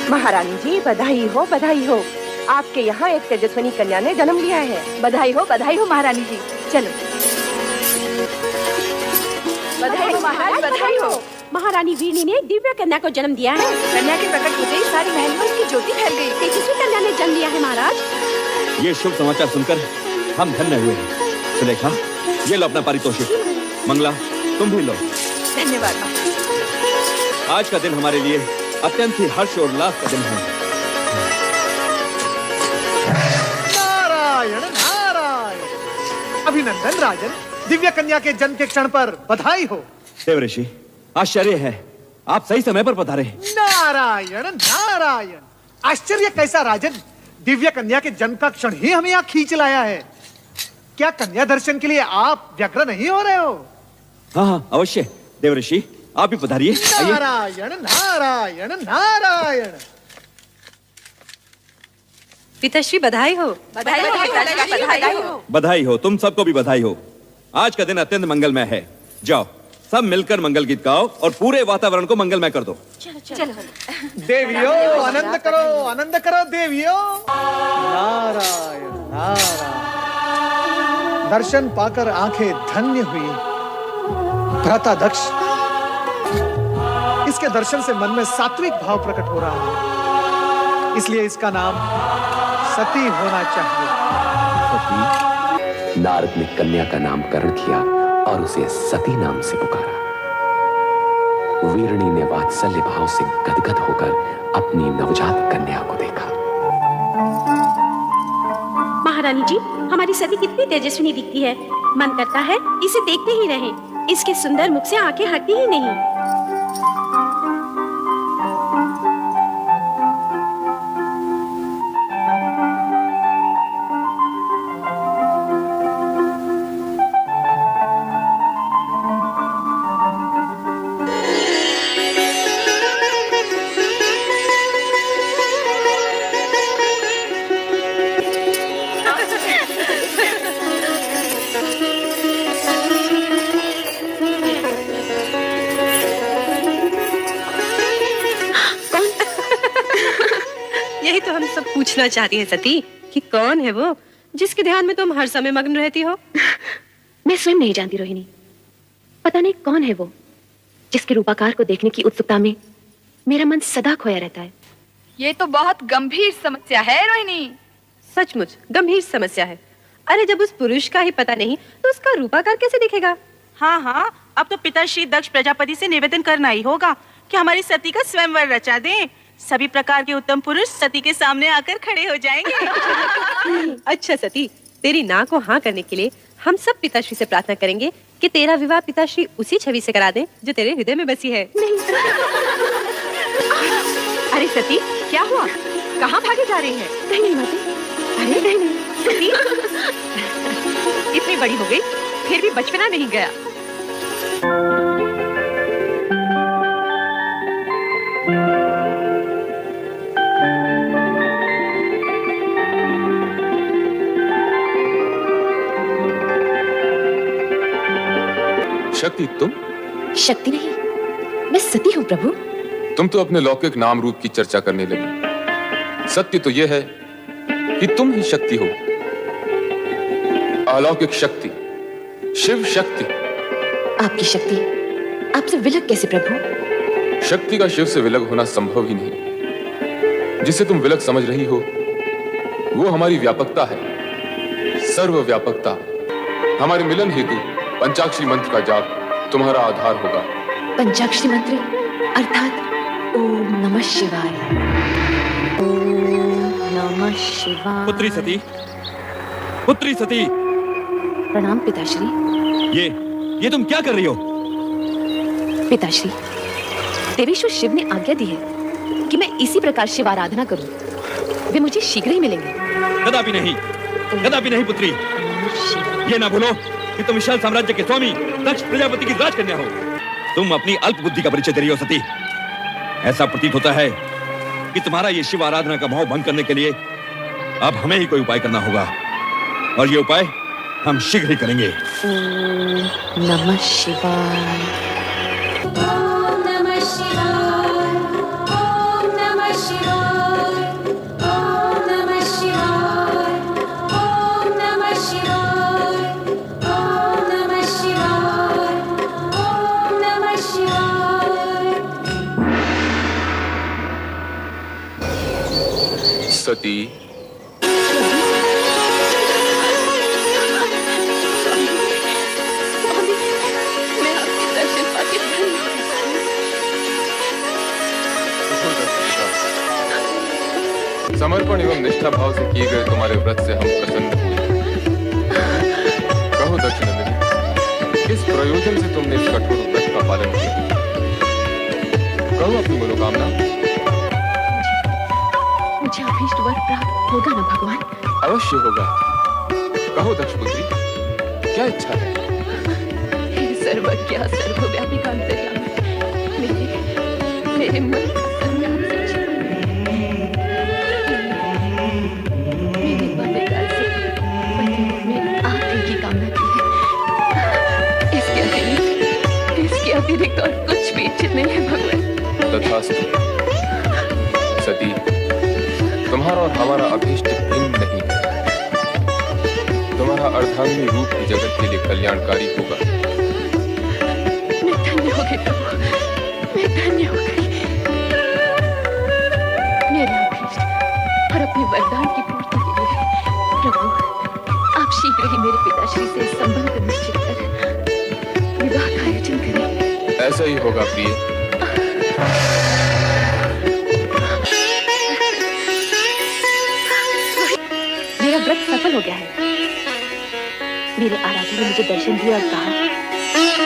महारानी जी बधाई हो, बधाई हो। आपके यहाँ एक तेजस्विनी कन्या ने जन्म लिया है। बधाई हो महारानी जी। चलो। बधाई हो महाराज, बधाई हो। महारानी वीरनी ने एक दिव्य कन्या को जन्म दिया है। कन्या के प्रकट होते ही सारी महल में उसकी ज्योति फैल गई। तेजस्वी कन्या ने जन्म लिया है महाराज। ये शुभ समाचार सुनकर हम धन्य हुए हैं। सुलेखा, ये लो अपना पारितोषिक। मंगला, तुम भी लो। धन्यवाद। आज का दिन हमारे लिए अत्यंत ही हर्ष और उल्लास का दिन है। नारायण नारायण। अभिनंदन राजन, दिव्य कन्या के जन्म के क्षण पर बधाई हो। देव ऋषि, आश्चर्य है, आप सही समय पर पधारे। नारायण नारायण। आश्चर्य कैसा राजन, दिव्य कन्या के जन्म का क्षण ही हमें यहाँ खींच लाया है। क्या कन्या दर्शन के लिए आप व्यग्र नहीं हो रहे हो? हाँ हाँ अवश्य। देव ऋषि, आप भी पधारिए। नारायण नारायण नारायण। पिताश्री बधाई हो। बधाई हो। बधाई हो, तुम सबको भी बधाई हो। आज का दिन अत्यंत मंगलमय है। जाओ सब मिलकर मंगल गीत गाओ और पूरे वातावरण को मंगलमय कर दो। चलो। देवियों आनंद करो देवियों। नारायण नारायण। दर्शन पाकर आंखें धन्य हुई। भ्राता दक्ष, इसके दर्शन से मन में सात्विक भाव प्रकट हो रहा है, इसलिए इसका नाम सती होना चाहिए। सती? नारद ने कन्या का नामकरण किया और उसे सती नाम से पुकारा। वीरणी ने वात्सल्य भाव से गदगद होकर अपनी नवजात कन्या को देखा। महारानी जी, हमारी सती कितनी तेजस्विनी दिखती है। मन करता है इसे देखते ही रहें। इसके सुंदर मुख से आंखें हटती ही नहीं। यही तो हम सब पूछना चाहती हैं सती कि कौन है वो जिसके ध्यान में तुम हर समय मग्न रहती हो। मैं स्वयं नहीं जानती रोहिणी। पता नहीं कौन है वो जिसके रूपाकार को देखने की उत्सुकता में मेरा मन सदा खोया रहता है। ये तो बहुत गंभीर समस्या है रोहिणी। सचमुच गंभीर समस्या है। अरे जब उस पुरुष का ही पता नहीं तो उसका रूपाकार कैसे दिखेगा। हाँ, अब तो पिताश्री दक्ष प्रजापति से निवेदन करना ही होगा कि हमारी सती का स्वयंवर रचा दें। सभी प्रकार के उत्तम पुरुष सती के सामने आकर खड़े हो जाएंगे। अच्छा सती, तेरी ना को हाँ करने के लिए हम सब पिताश्री से प्रार्थना करेंगे कि तेरा विवाह पिताश्री उसी छवि से करा दें जो तेरे हृदय में बसी है। नहीं। अरे सती, क्या हुआ? कहाँ भागे जा रही है? नहीं माते। अरे नहीं सती, इतनी बड़ी हो गई फिर भी बचपना नहीं गया। शक्ति, तुम? शक्ति नहीं, मैं सती हूँ प्रभु। तुम तो अपने लौकिक नाम रूप की चर्चा करने लगी। सत्य तो यह है कि तुम ही शक्ति हो, अलौकिक शक्ति, शिव शक्ति। आपकी शक्ति आपसे विलग कैसे प्रभु? शक्ति का शिव से विलग होना संभव ही नहीं। जिसे तुम विलग समझ रही हो वो हमारी व्यापकता है, सर्वव्यापकता। हमारे मिलन हेतु पंचाक्षरी मंत्र का जाप तुम्हारा आधार होगा। पंचाक्षरी मंत्र अर्थात ओम नमः शिवाय। ओम नमः शिवाय। पुत्री सती, पुत्री सती। प्रणाम पिताश्री। ये तुम क्या कर रही हो? पिताश्री, देवेश्वर शिव ने आज्ञा दी है कि मैं इसी प्रकार शिव आराधना करूं। वे मुझे शीघ्र ही मिलेंगे। कदापि नहीं, कदापि नहीं पुत्री। ये ना भूलो कि तुम विशाल साम्राज्य के स्वामी दक्ष प्रजापति की राजकन्या हो। तुम अपनी अल्प बुद्धि का परिचय दे रही हो सती। ऐसा प्रतीत होता है कि तुम्हारा ये शिव आराधना का भाव भंग करने के लिए अब हमें ही कोई उपाय करना होगा, और ये उपाय हम शीघ्र ही करेंगे। ओम नमः शिवाय। ओम नमः शिवाय। ओम नमः शिवाय। ओम नमः शिवाय। ओम नमः शिवाय। ओम नमः शिवाय। ओम नमः शिवाय। सती, समर्पण एवं निष्ठा भाव से किए गए तुम्हारे व्रत से हम प्रसन्न हुए। कहो दक्षिणंदिनी, किस प्रयोजन से तुमने इस कठोर व्रत का पालन किया? कहो अपनी मनोकामना। मुझे अभीष्ट वर प्राप्त होगा ना भगवान? अवश्य होगा। कहो दक्षपुत्री, क्या इच्छा है? हे सर्वज्ञ सर्वव्यापी अंतर्यामी, मेरे मन अतिरिक्त और कुछ भी इच्छित नहीं है भगवान। तथास्तु। सती, तुम्हारा और हमारा अभीष्ट भिन्न नहीं है। तुम्हारा अर्धांगिनी रूप ही जगत के लिए कल्याणकारी होगा। मैं धन्य हो गई प्रभु, मैं धन्य हो गई। मेरे अभीष्ट और अपने वरदान की पूर्ति के लिए प्रभु आप शीघ्र ही मेरे पिताश्री से इस संबंध को निश्चित कर विवाह का आयोजन करें। ऐसा ही होगा प्रिय। मेरा व्रत सफल हो गया है। मेरे आराध्य ने मुझे दर्शन दिया और कहा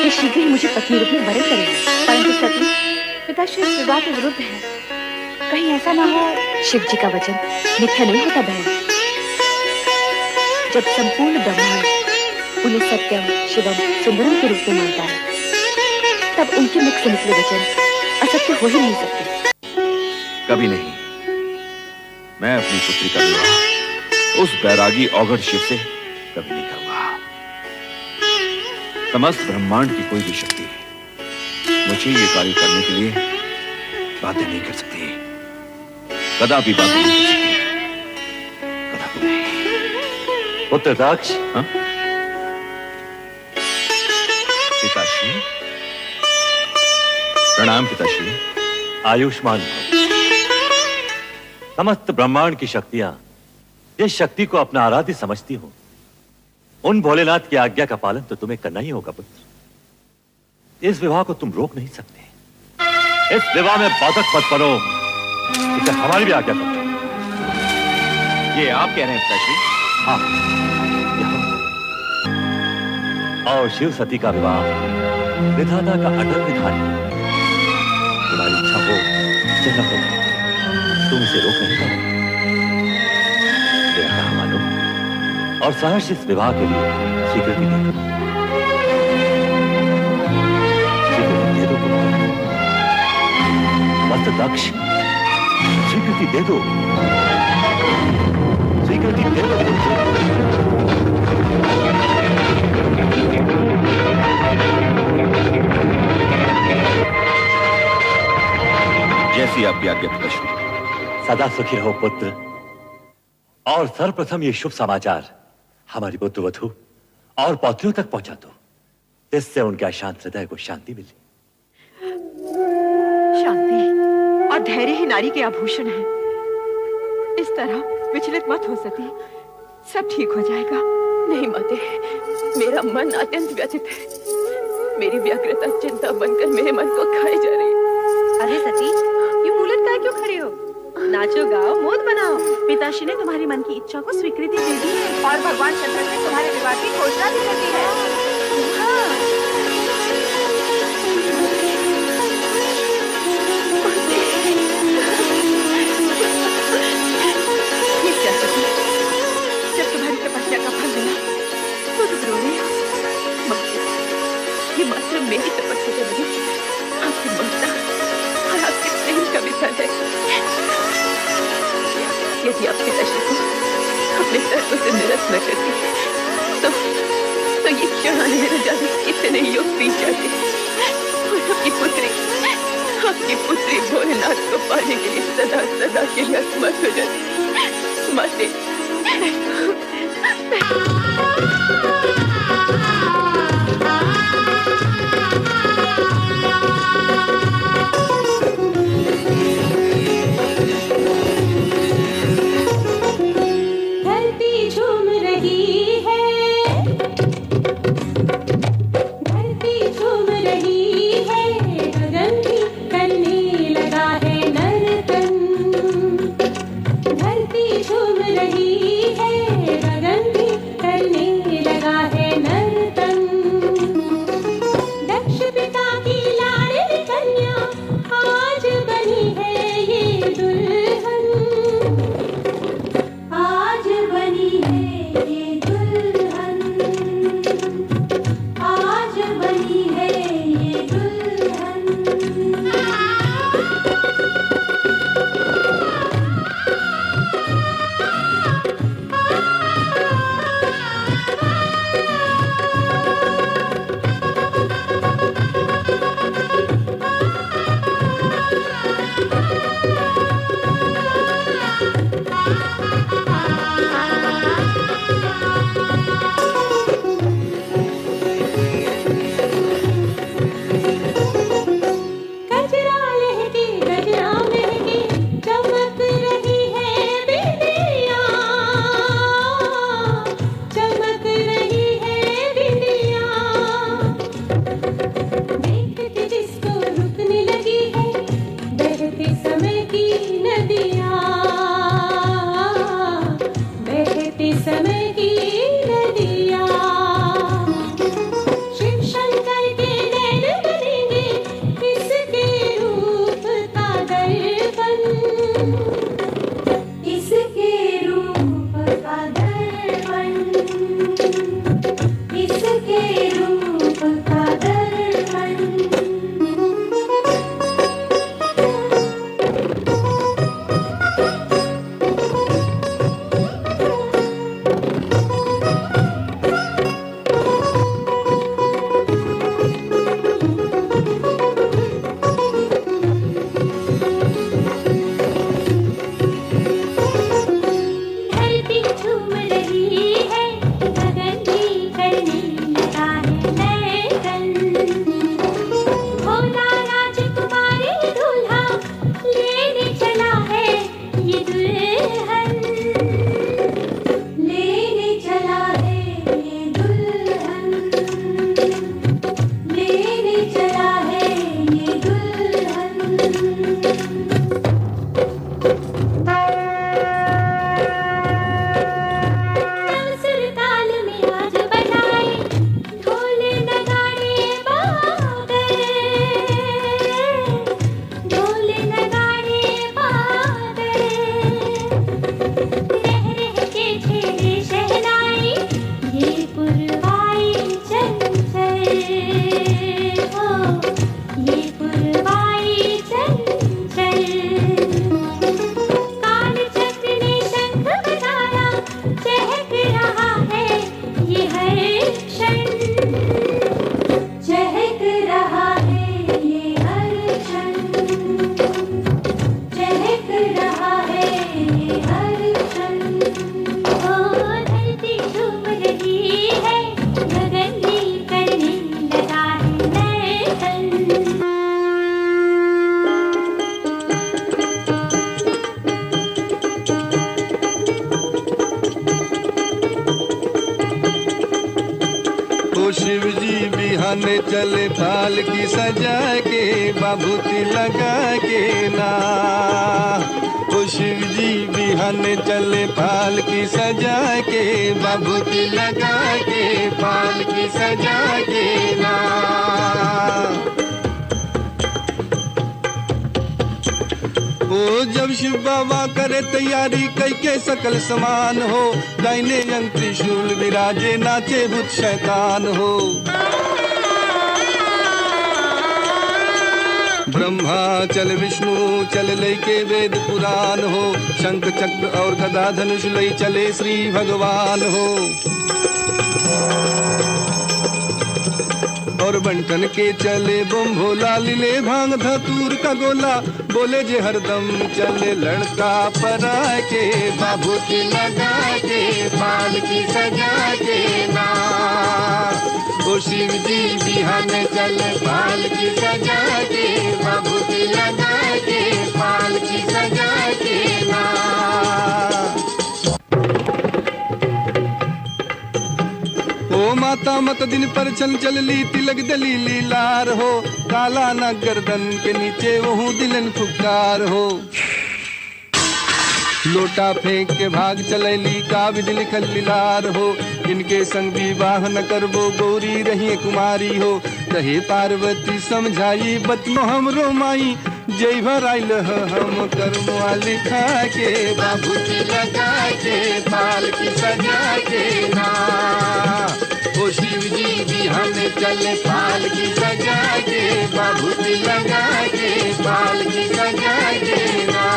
कि शीघ्र ही मुझे पत्नी रूप में वरण करेंगे। परंतु सती, पिताश्री इस विवाह के विरुद्ध है। कहीं ऐसा ना हो शिव जी का वचन मिथ्या नहीं होता बहन। जब संपूर्ण ब्रह्मांड उन्हें सत्यम शिवम सुंदरम के रूप में मानता है, तब उनके मुख से निकले वचन असत्य हो ही नहीं सकते। कभी नहीं। मैं अपनी पुत्री का विवाह उस बैरागी औघड़ शिव से कभी नहीं करूंगा। समस्त ब्रह्मांड की कोई भी शक्ति मुझे ये कार्य करने के लिए बाध्य नहीं कर सकती। कदापि बाध्य नहीं कर सकती। कदापि नहीं। पुत्र दक्ष। पिताश्री। प्रणाम पिताश्री। आयुष्मान भव। समस्त ब्रह्मांड की शक्तियां जिस शक्ति को अपना आराध्य समझती हो, उन भोलेनाथ की आज्ञा का पालन तो तुम्हें करना ही होगा पुत्र। इस विवाह को तुम रोक नहीं सकते। इस विवाह में बाधक मत बनो, इसे हमारी भी आज्ञा करो। ये आप कह रहे हैं पिताश्री? हाँ। और शिव सती का विवाह विधाता का अटल विधान है। तुम्हारी इच्छा हो चाहे न हो, तुम इसे रोक नहीं पाओ। मेरा कहा मानो और सहर्ष इस विवाह के लिए स्वीकृति दे दो। स्वीकृति दे दो मस्त दक्ष, स्वीकृति दे दो, स्वीकृति दे दो। जैसी आपकी आज्ञा पिताश्री। सदा सुखी रहो पुत्र। और सर्वप्रथम ये शुभ समाचार हमारी पुत्र वधू और पौत्रियों तक पहुंचा दो, जिससे उनके अशांत हृदय को शांति मिले। शांति और धैर्य ही नारी के आभूषण है। इस तरह विचलित मत हो सती, सब ठीक हो जाएगा। नहीं माते, मेरा मन अत्यंत व्यथित है। मेरी व्यग्रता चिंता बनकर मेरे मन को खाए जा रही है। अरे सती, ये मूलत काय क्यों खड़े हो? नाचो गाओ मोद बनाओ। पिताश्री ने तुम्हारी मन की इच्छा को स्वीकृति दे दी है और भगवान शंकर ने तुम्हारे विवाह की घोषणा भी कर दी है। ये क्या सती, जब तुम्हारी तपस्या का फल मिला तो तुम रो रही हो? ये मात्र मेरी तपस्या का नहीं, आपकी ममता और आपके प्रेम का भी फल है। यदि आप पिताश्री को अपने तर्कों से निरस्त न करती तो ये क्षण आने में जाने कितने युग बीत जाते और आपकी पुत्री भोलेनाथ को पाने के लिए सदा सदा के लिए असमर्थ हो जाती। माते धरती झूम रही है, धरती झूम रही है, गगन भी करने लगा है नर्तन। धरती झूम रही है, गगन भी करने बिहाने चले पाल की सजा के बाबूती लगा के ना। ओ शिव जी बिहाने चले पाल की सजा के बाबूती लगा के पाल की सजा के ना। ओ जब शिव बाबा करे तैयारी कई के सकल समान हो, दाहिने अंग त्रिशूल विराजे नाचे भूत शैतान हो। ब्रह्मा चल विष्णु चल लय के वेद पुराण हो, शंख चक्र और गदा धनुष लय चले श्री भगवान हो। और बंटन के चले बम भोला लीले भांग धतूर का गोला, बोले जे हरदम चले लड़का परा के बाबूती लगा के पाल की सजा के ना। ओ शिव जी बिहाने चले पाल की सजा के बाबूती लगा के पाल की सजा के ना। ओ माता मत दिन पर चल चल ली तिलक दलीली लार हो, काला न गर्दन के नीचे वहू दिलन फुकार हो। लोटा फेंक के भाग चलैली का विधि लिखल लिलार हो, इनके संग विवाह न करबो गौरी रही कुमारी हो। कहे पार्वती समझाई बतियो हमरो माई, जय भर आइल हम कर्मवा लिखा के बाबूती लगा के पाल की सजा के ना। ओ शिव जी बिहाने चले पाल की सजा के बाबूती लगा के पाल की सजा के ना।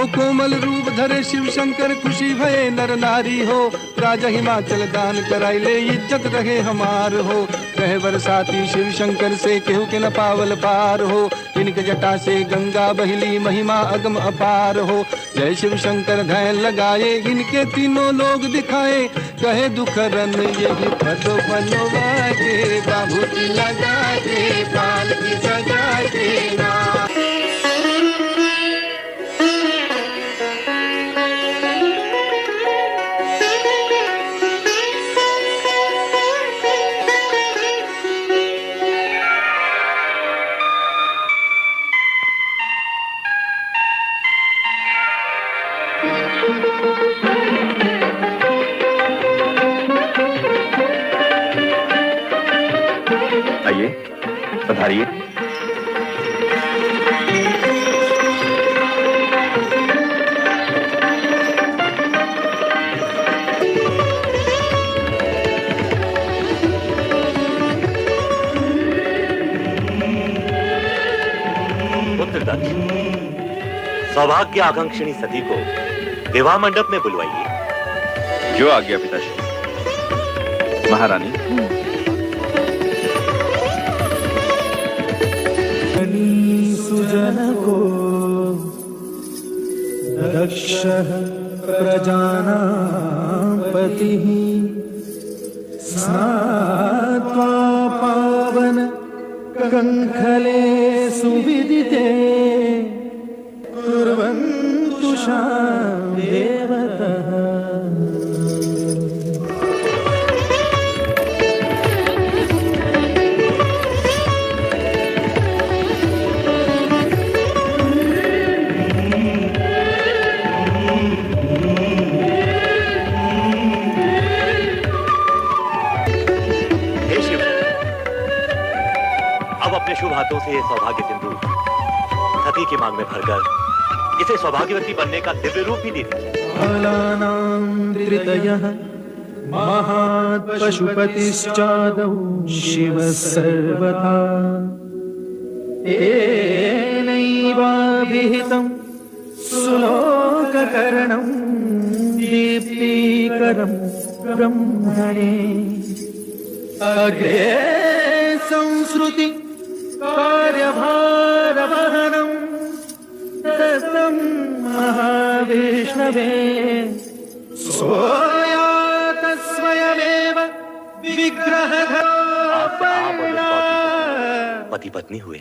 कोमल रूप धरे शिव शंकर खुशी भये नर नारी हो, राजा हिमाचल दान कराइले इज्जत रहे हमार हो। कहे बरसाती शिव शंकर से केहू के न पावल पार हो, इनके जटा से गंगा बहली महिमा अगम अपार हो। जय शिव शंकर ध्यान लगाए इनके तीनों लोग दिखाए, कहे दुख रन यही पद बनवा के बाबूती लगा के पाल की सजा के ना। आइए पधारिए। पुत्र दक्ष, सौभाग्य आकांक्षिणी सती को विवाह मंडप में बुलवाइए। जो आज्ञा पिताश्री। महारानी सुजन को दक्षः प्रजानां पतिः, स्नात्वा पावन कंखले सुविदिते, कुर्वन्तु शां देवतः। शुभ हाथों से ये सौभाग्य सिंधु सती की मांग में भरकर इसे सौभाग्यवती बनने का दिव्य रूप भी दीजिए। महात् पशुपतिश्चादौ शिवः सर्वथा, येनैवाभिहितं सुलोककरणं दीप्तिकरं ब्रह्मणे। अग्रे संस्कृति कार्यभारवहनं दत्तं महाविष्णवे, सोयात स्वयमेव विग्रह पति पत्नी हुए।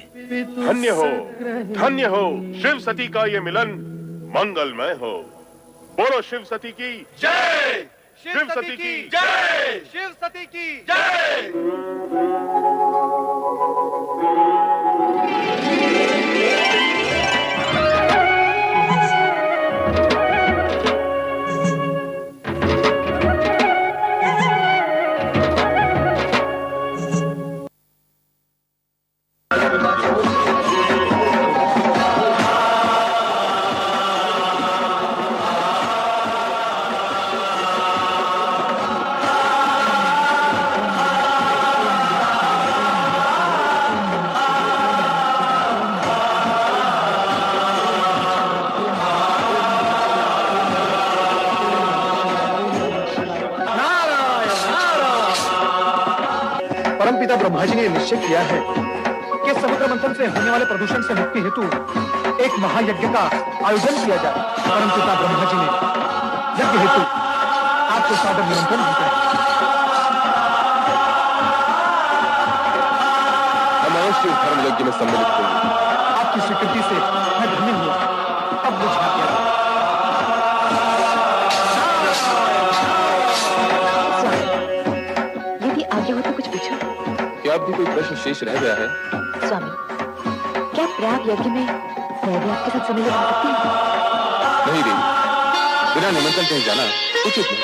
धन्य हो शिव सती का ये मिलन मंगलमय हो। बोलो शिव सती की जय, शिव सती की जय, शिव सती की जय। परमपिता ब्रह्मा जी ने निश्चय किया है कि समुद्र मंथन से होने वाले प्रदूषण से मुक्ति हेतु एक महायज्ञ का आयोजन किया जाए। परमपिता ब्रह्मा जी ने यज्ञ हेतु आपको सादर निमंत्रण भेजा है। हम अवश्य इस धर्म यज्ञ में सम्मिलित होंगे। आपकी स्वीकृति से मैं धन्य हुआ। अब मुझे आज्ञा दो। यदि आज्ञा हो तो कुछ पूछो। क्या अब भी कोई प्रश्न शेष रह गया है? स्वामी, क्या प्रयाग यज्ञ में मैं भी आपके साथ सम्मिलित हो सकती हूँ? नहीं देवी, बिना निमंत्रण कहीं जाना उचित नहीं।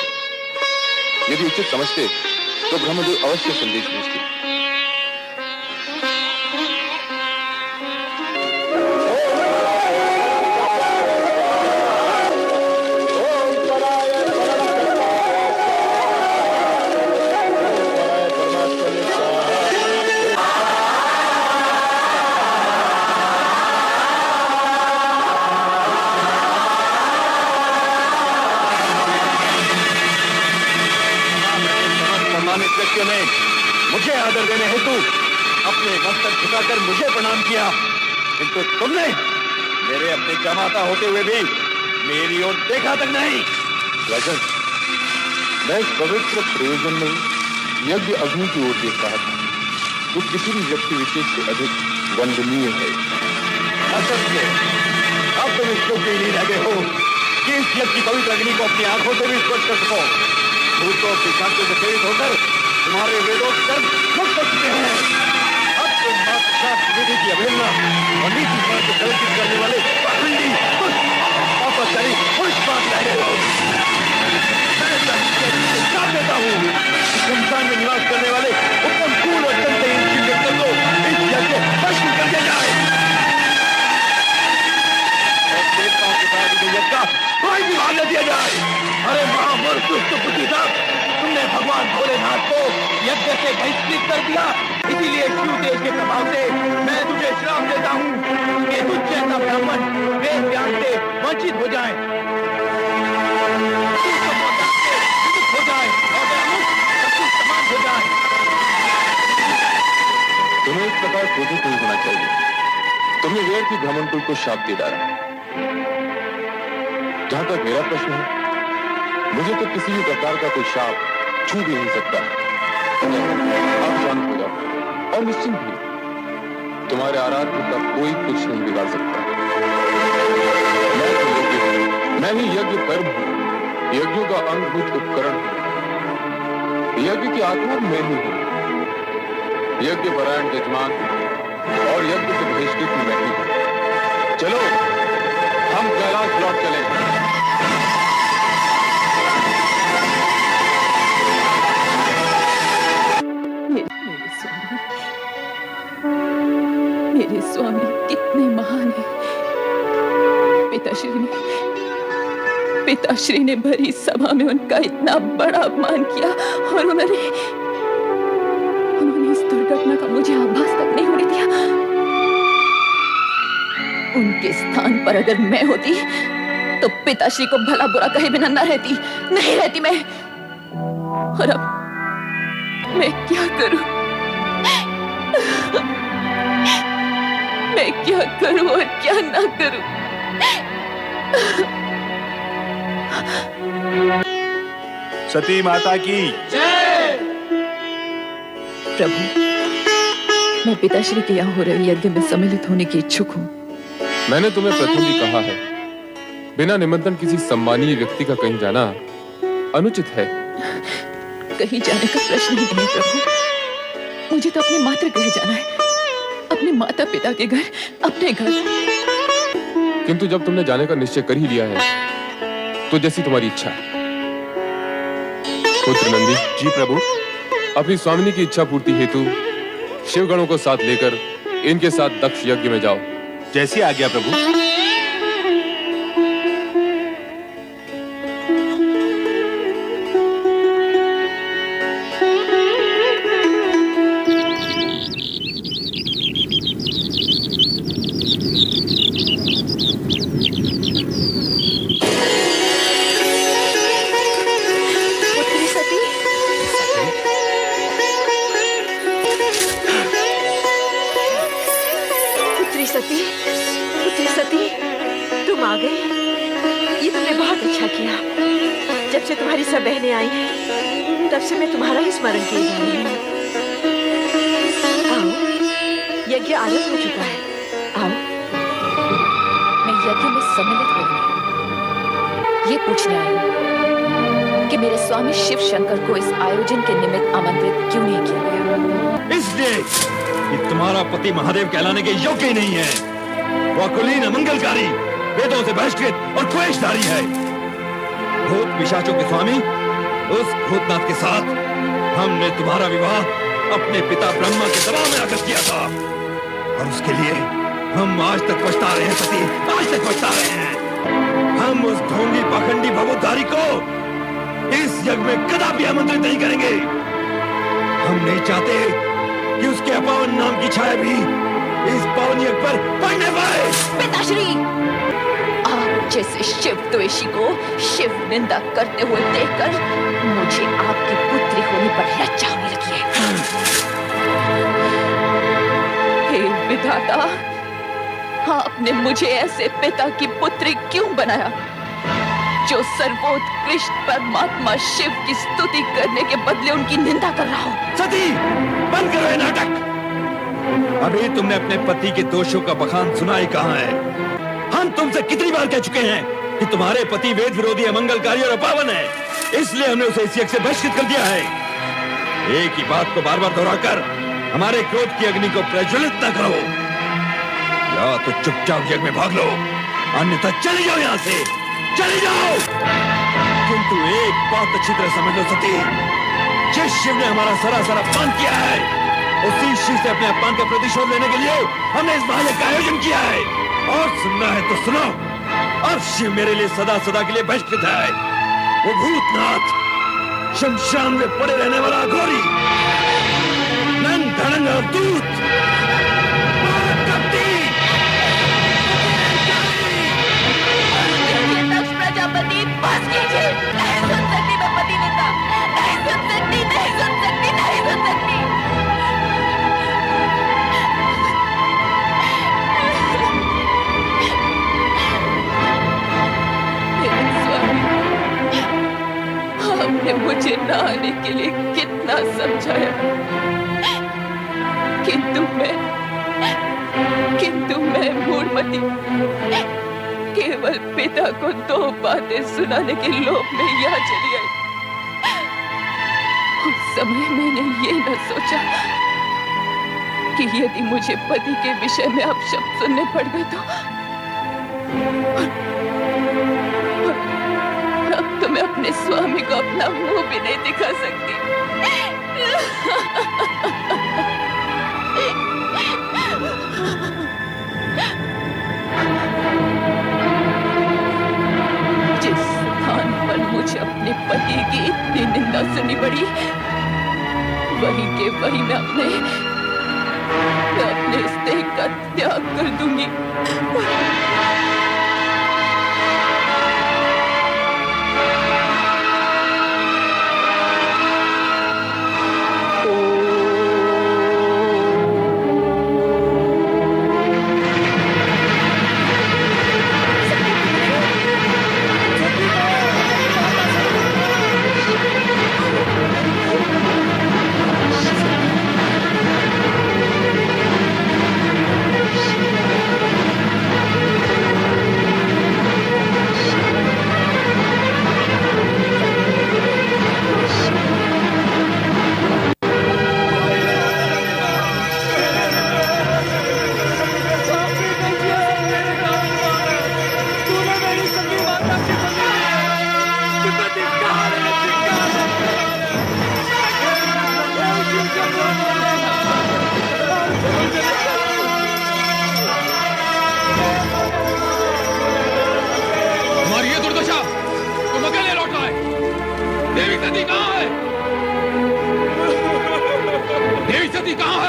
यदि उचित समझते तो ब्रह्मदेव अवश्य संदेश भेजते। व्यक्तियों ने मुझे आदर देने हेतु अपने मस्तक झुकाकर मुझे प्रणाम किया, किंतु तुमने मेरे अपने जमाता होते हुए भी मेरी ओर देखा तक नहीं। राजन, मैं इस पवित्र प्रयोजन में यज्ञ अग्नि की ओर देख रहा था, जो किसी भी व्यक्ति विशेष से अधिक वंदनीय है। असत्य, अब तुम इस योग्य नहीं रह गए हो कि इस यज्ञ की पवित्र अग्नि को अपनी आंखों से भी स्पर्श कर सको। भूतों की शांति से प्रेरित होकर तुम्हारे वेदोत्कर्म मुक्त हो चुके हैं। अब तुम मात्र शास्त्र विधि की अवहेलना और नीति मार्ग को कलंकित करने वाले पाखंडी पापाचारी पुरुष बात रह गए हो। मैं श्राप देता हूँ कि शमशान में निवास करने वाले उत्तम फूल और चंद्रहीन शिव व्यक्तियों को इस यज्ञ भस्म कर दिया जाए और देवताओं के साथ इस यज्ञ का कोई भी भाग न दिया जाए। अरे महामूर्ख दुष्ट बुद्धि साहब, तुमने भगवान भोलेनाथ को यज्ञ से बहिष्कृत कर दिया, इसीलिए शिव देव के प्रभाव से मैं तुझे श्राप देता हूँ कि तुझ जैसा ब्राह्मण वेद ज्ञान से वंचित हो जाए, हो जाए और समान हो जाए। तुम्हें इस प्रकार क्रोधित नहीं होना चाहिए। तुमने वेद की ब्राह्मणकुल को शाप दे डाला। जहां तक मेरा प्रश्न है, मुझे तो किसी भी प्रकार का कोई शाप छू भी नहीं सकता। आप शांत हो जाओ और निश्चिंत भी, तुम्हारे आराध्य का कोई कुछ नहीं बिगाड़ सकता। मैं ही यज्ञ कर्म हूं, यज्ञों का अंगभूत उपकरण हूं। यज्ञ की आत्मा मैं ही हूं। यज्ञ परायण यजमान और यज्ञ से बहिष्कृत मैं ही हूं। चलो हम कैलाश लौट चले। मेरे स्वामी कितने महान हैं। पिताश्री ने भरी सभा में उनका इतना बड़ा अपमान किया और उन्होंने इस दुर्घटना का मुझे आभास तक नहीं होने दिया। उनके स्थान पर अगर मैं होती तो पिताश्री को भला बुरा कहे बिना नहीं रहती मैं। और अब मैं क्या करूं? मैं क्या करूं और क्या ना करूं? सती माता की जय। प्रभु, मैं पिताश्री के यहाँ हो रहे यज्ञ में सम्मिलित होने की इच्छुक हूँ। मैंने तुम्हें प्रथम भी कहा है, बिना निमंत्रण किसी सम्मानीय व्यक्ति का कहीं जाना अनुचित है। कहीं जाने का प्रश्न ही नहीं प्रभु, मुझे तो अपने मातृगृह जाना है, अपने माता पिता के घर, अपने घर। किंतु जब तुमने जाने का निश्चय कर ही लिया है तो जैसी तुम्हारी इच्छा। पुत्र नंदी। जी प्रभु। अपनी स्वामिनी की इच्छा पूर्ति हेतु शिवगणों को साथ लेकर इनके साथ दक्ष यज्ञ में जाओ। जैसी आज्ञा प्रभु। पुत्री सती, तुम आ गई। ये तुमने बहुत अच्छा किया। जब से तुम्हारी सब बहनें आई हैं, तब से मैं तुम्हारा ही स्मरण किए जा रही हूँ। आओ, यज्ञ आरंभ हो चुका है। आओ। मैं यज्ञ में सम्मिलित हो गई। ये पूछने आई हूँ कि मेरे स्वामी शिव शंकर को इस आयोजन के निमित्त आमंत्रित क्यों नहीं किया गया? इसलिए कि तुम्हारा पति महादेव कहलाने के योग्य ही नहीं है। वह कुलीन अमंगलकारी, वेदों से बहिष्कृत और क्वेशधारी है। भूत पिशाचों के स्वामी उस भूतनाथ के साथ हमने तुम्हारा विवाह अपने पिता ब्रह्मा के दबाव में आकर किया था, और उसके लिए हम आज तक पछता रहे हैं सती, आज तक पछता रहे हैं। हम उस ढोंगी पाखंडी भवोद्धारी को इस यज्ञ में कदापि आमंत्रित नहीं करेंगे। हम नहीं चाहते कि उसके अपावन नाम की छाया भी इस पावन यज्ञ पर पड़ने पाए। पिताश्री, आप जैसे शिव द्वेषी को शिव निंदा करते हुए देखकर मुझे आपकी पुत्री होने पर लज्जा होने लगी है। हे विधाता, आपने मुझे ऐसे पिता की पुत्री क्यों बनाया जो सर्वोत्कृष्ट परमात्मा शिव की स्तुति करने के बदले उनकी निंदा कर रहा हो? सती, बंद करो ये नाटक। अभी तुमने अपने पति के दोषों का बखान सुना ही कहाँ है? हम तुमसे कितनी बार कह चुके हैं कि तुम्हारे पति वेद विरोधी, अमंगलकारी और अपावन है, इसलिए हमने उसे इस यज्ञ से बहिष्कृत कर दिया है। एक ही बात को बार बार दोहराकर हमारे क्रोध की अग्नि को प्रज्वलित न करो। या तो चुपचाप यज्ञ में भाग लो, अन्यथा चले जाओ यहाँ से, चले जाओ। किंतु एक बात अच्छी तरह समझ लो सती, जिस शिव ने हमारा सरासर अपमान किया है, उसी शिव से अपने अपमान का प्रतिशोध लेने के लिए हमने इस महायज्ञ का आयोजन किया है। और सुनना है तो सुनो, अब शिव मेरे लिए सदा सदा के लिए बहिष्कृत है। वो भूतनाथ, शमशान में पड़े रहने वाला अघोरी, नंद धड़ंग और दूत, प्रजापति, बस कीजिए। नहीं सुन सकती मैं पति नेता, नहीं सुन सकती, नहीं सुन सकती, नहीं सुन सकती। मेरे स्वामी, आपने मुझे न आने के लिए कितना समझाया, किंतु मैं मूढ़मती केवल पिता को दो बातें सुनाने के लोभ में यहाँ चली आई। उस समय मैंने ये न सोचा कि यदि मुझे पति के विषय में आप शब्द सुनने पड़ गए तो अब तो मैं अपने स्वामी को अपना मुंह भी नहीं दिखा सकती। जिस स्थान पर मुझे अपने पति की इतनी निंदा सुननी पड़ी, वहीं के वहीं मैं अपने इस देह का त्याग कर दूंगी।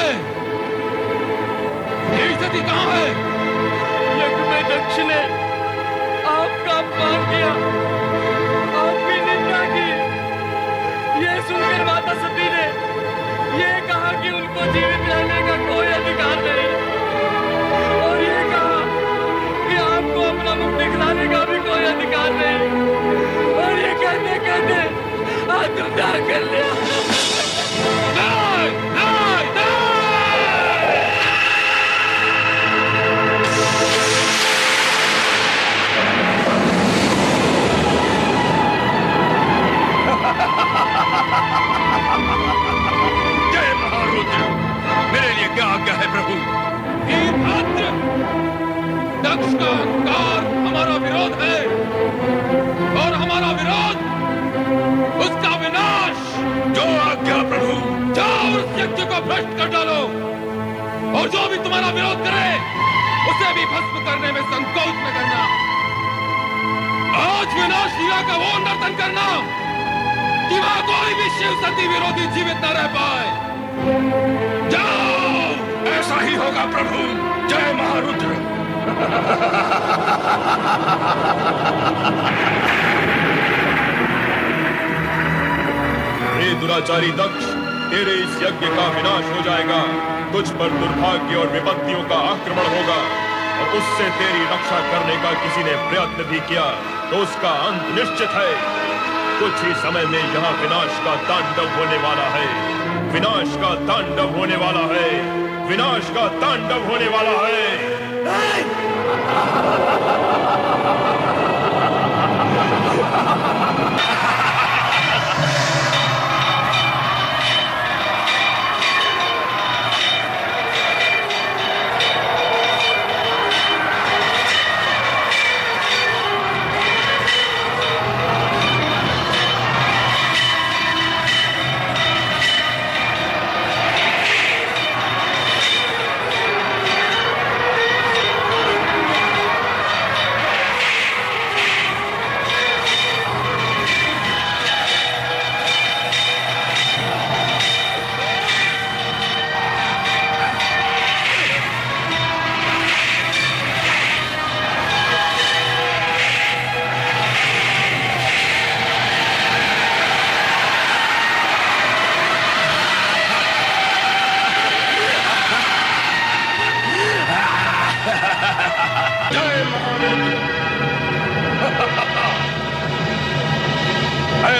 है? देवी सती कहाँ है? यज्ञ में दक्ष ने आपका अपमान किया, आपकी निंदा की। ये सुनकर माता सती ने ये कहा कि उनको जीवित रहने का कोई अधिकार नहीं, और ये कहा कि आपको अपना मुख दिखलाने का भी कोई अधिकार नहीं। और ये कहते कहते आत्मदाह कर लिया। जय महारुद्र, मेरे लिए क्या आज्ञा है प्रभु? वीरभद्र, दक्ष का अहंकार हमारा विरोध है, और हमारा विरोध उसका विनाश। जो आज्ञा प्रभु। जाओ उस यज्ञ को भ्रष्ट कर डालो, और जो भी तुम्हारा विरोध करे उसे भी भस्म करने में संकोच न करना। आज विनाश लीला का वो नर्तन करना कि वहां कोई भी शिव सती विरोधी जीवित न रह पाए। जाओ, ऐसा ही होगा प्रभु। जय महारुद्र। हे दुराचारी दक्ष, तेरे इस यज्ञ का विनाश हो जाएगा। तुझ पर दुर्भाग्य और विपत्तियों का आक्रमण होगा, और उससे तेरी रक्षा करने का किसी ने प्रयत्न भी किया तो उसका अंत निश्चित है। कुछ ही समय में यहाँ विनाश का तांडव होने वाला है। विनाश का तांडव होने वाला है। विनाश का तांडव होने वाला है।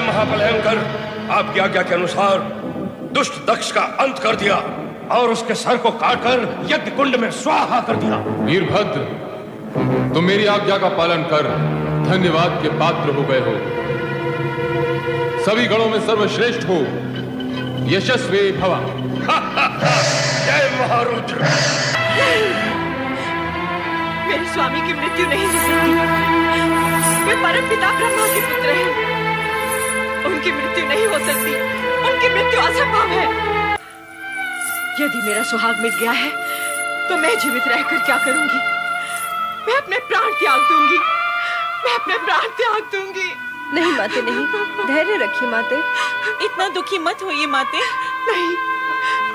महाभयंकर, आपकी आज्ञा के अनुसार दुष्ट दक्ष का अंत कर दिया और उसके सर को काटकर यज्ञ कुंड में स्वाहा कर दिया। वीरभद्र, तुम मेरी आज्ञा का पालन कर धन्यवाद के पात्र हो गए हो। सभी गणों में सर्वश्रेष्ठ हो, यशस्वी भवा। जय महारुद्र। मेरे स्वामी की मृत्यु नहीं हो सकती। वे परम पिता ब्रह्मा के पुत्र हैं। उनकी मृत्यु नहीं हो सकती। उनकी मृत्यु असंभव है। यदि मेरा सुहाग मिट गया है तो मैं जीवित रहकर क्या करूंगी? मैं अपने प्राण त्याग दूंगी। मैं अपने प्राण त्याग दूंगी। नहीं माते, नहीं, धैर्य रखिए माते। इतना दुखी मत होइए माते। नहीं,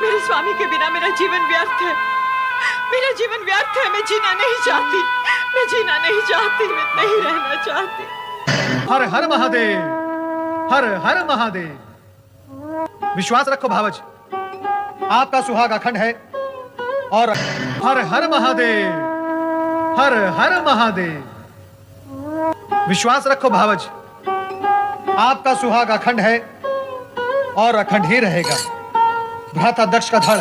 मेरे स्वामी के बिना मेरा जीवन व्यर्थ है। मेरा जीवन व्यर्थ है। मैं जीना नहीं चाहती। मैं जीना नहीं चाहती। मैं नहीं रहना चाहती। हर हर महादेव, हर हर महादेव। विश्वास रखो भावज, आपका सुहाग अखंड है। और हर हर महादेव, हर हर महादेव। विश्वास रखो भावज, आपका सुहाग अखंड है और अखंड ही रहेगा। भ्राता दक्ष का धड़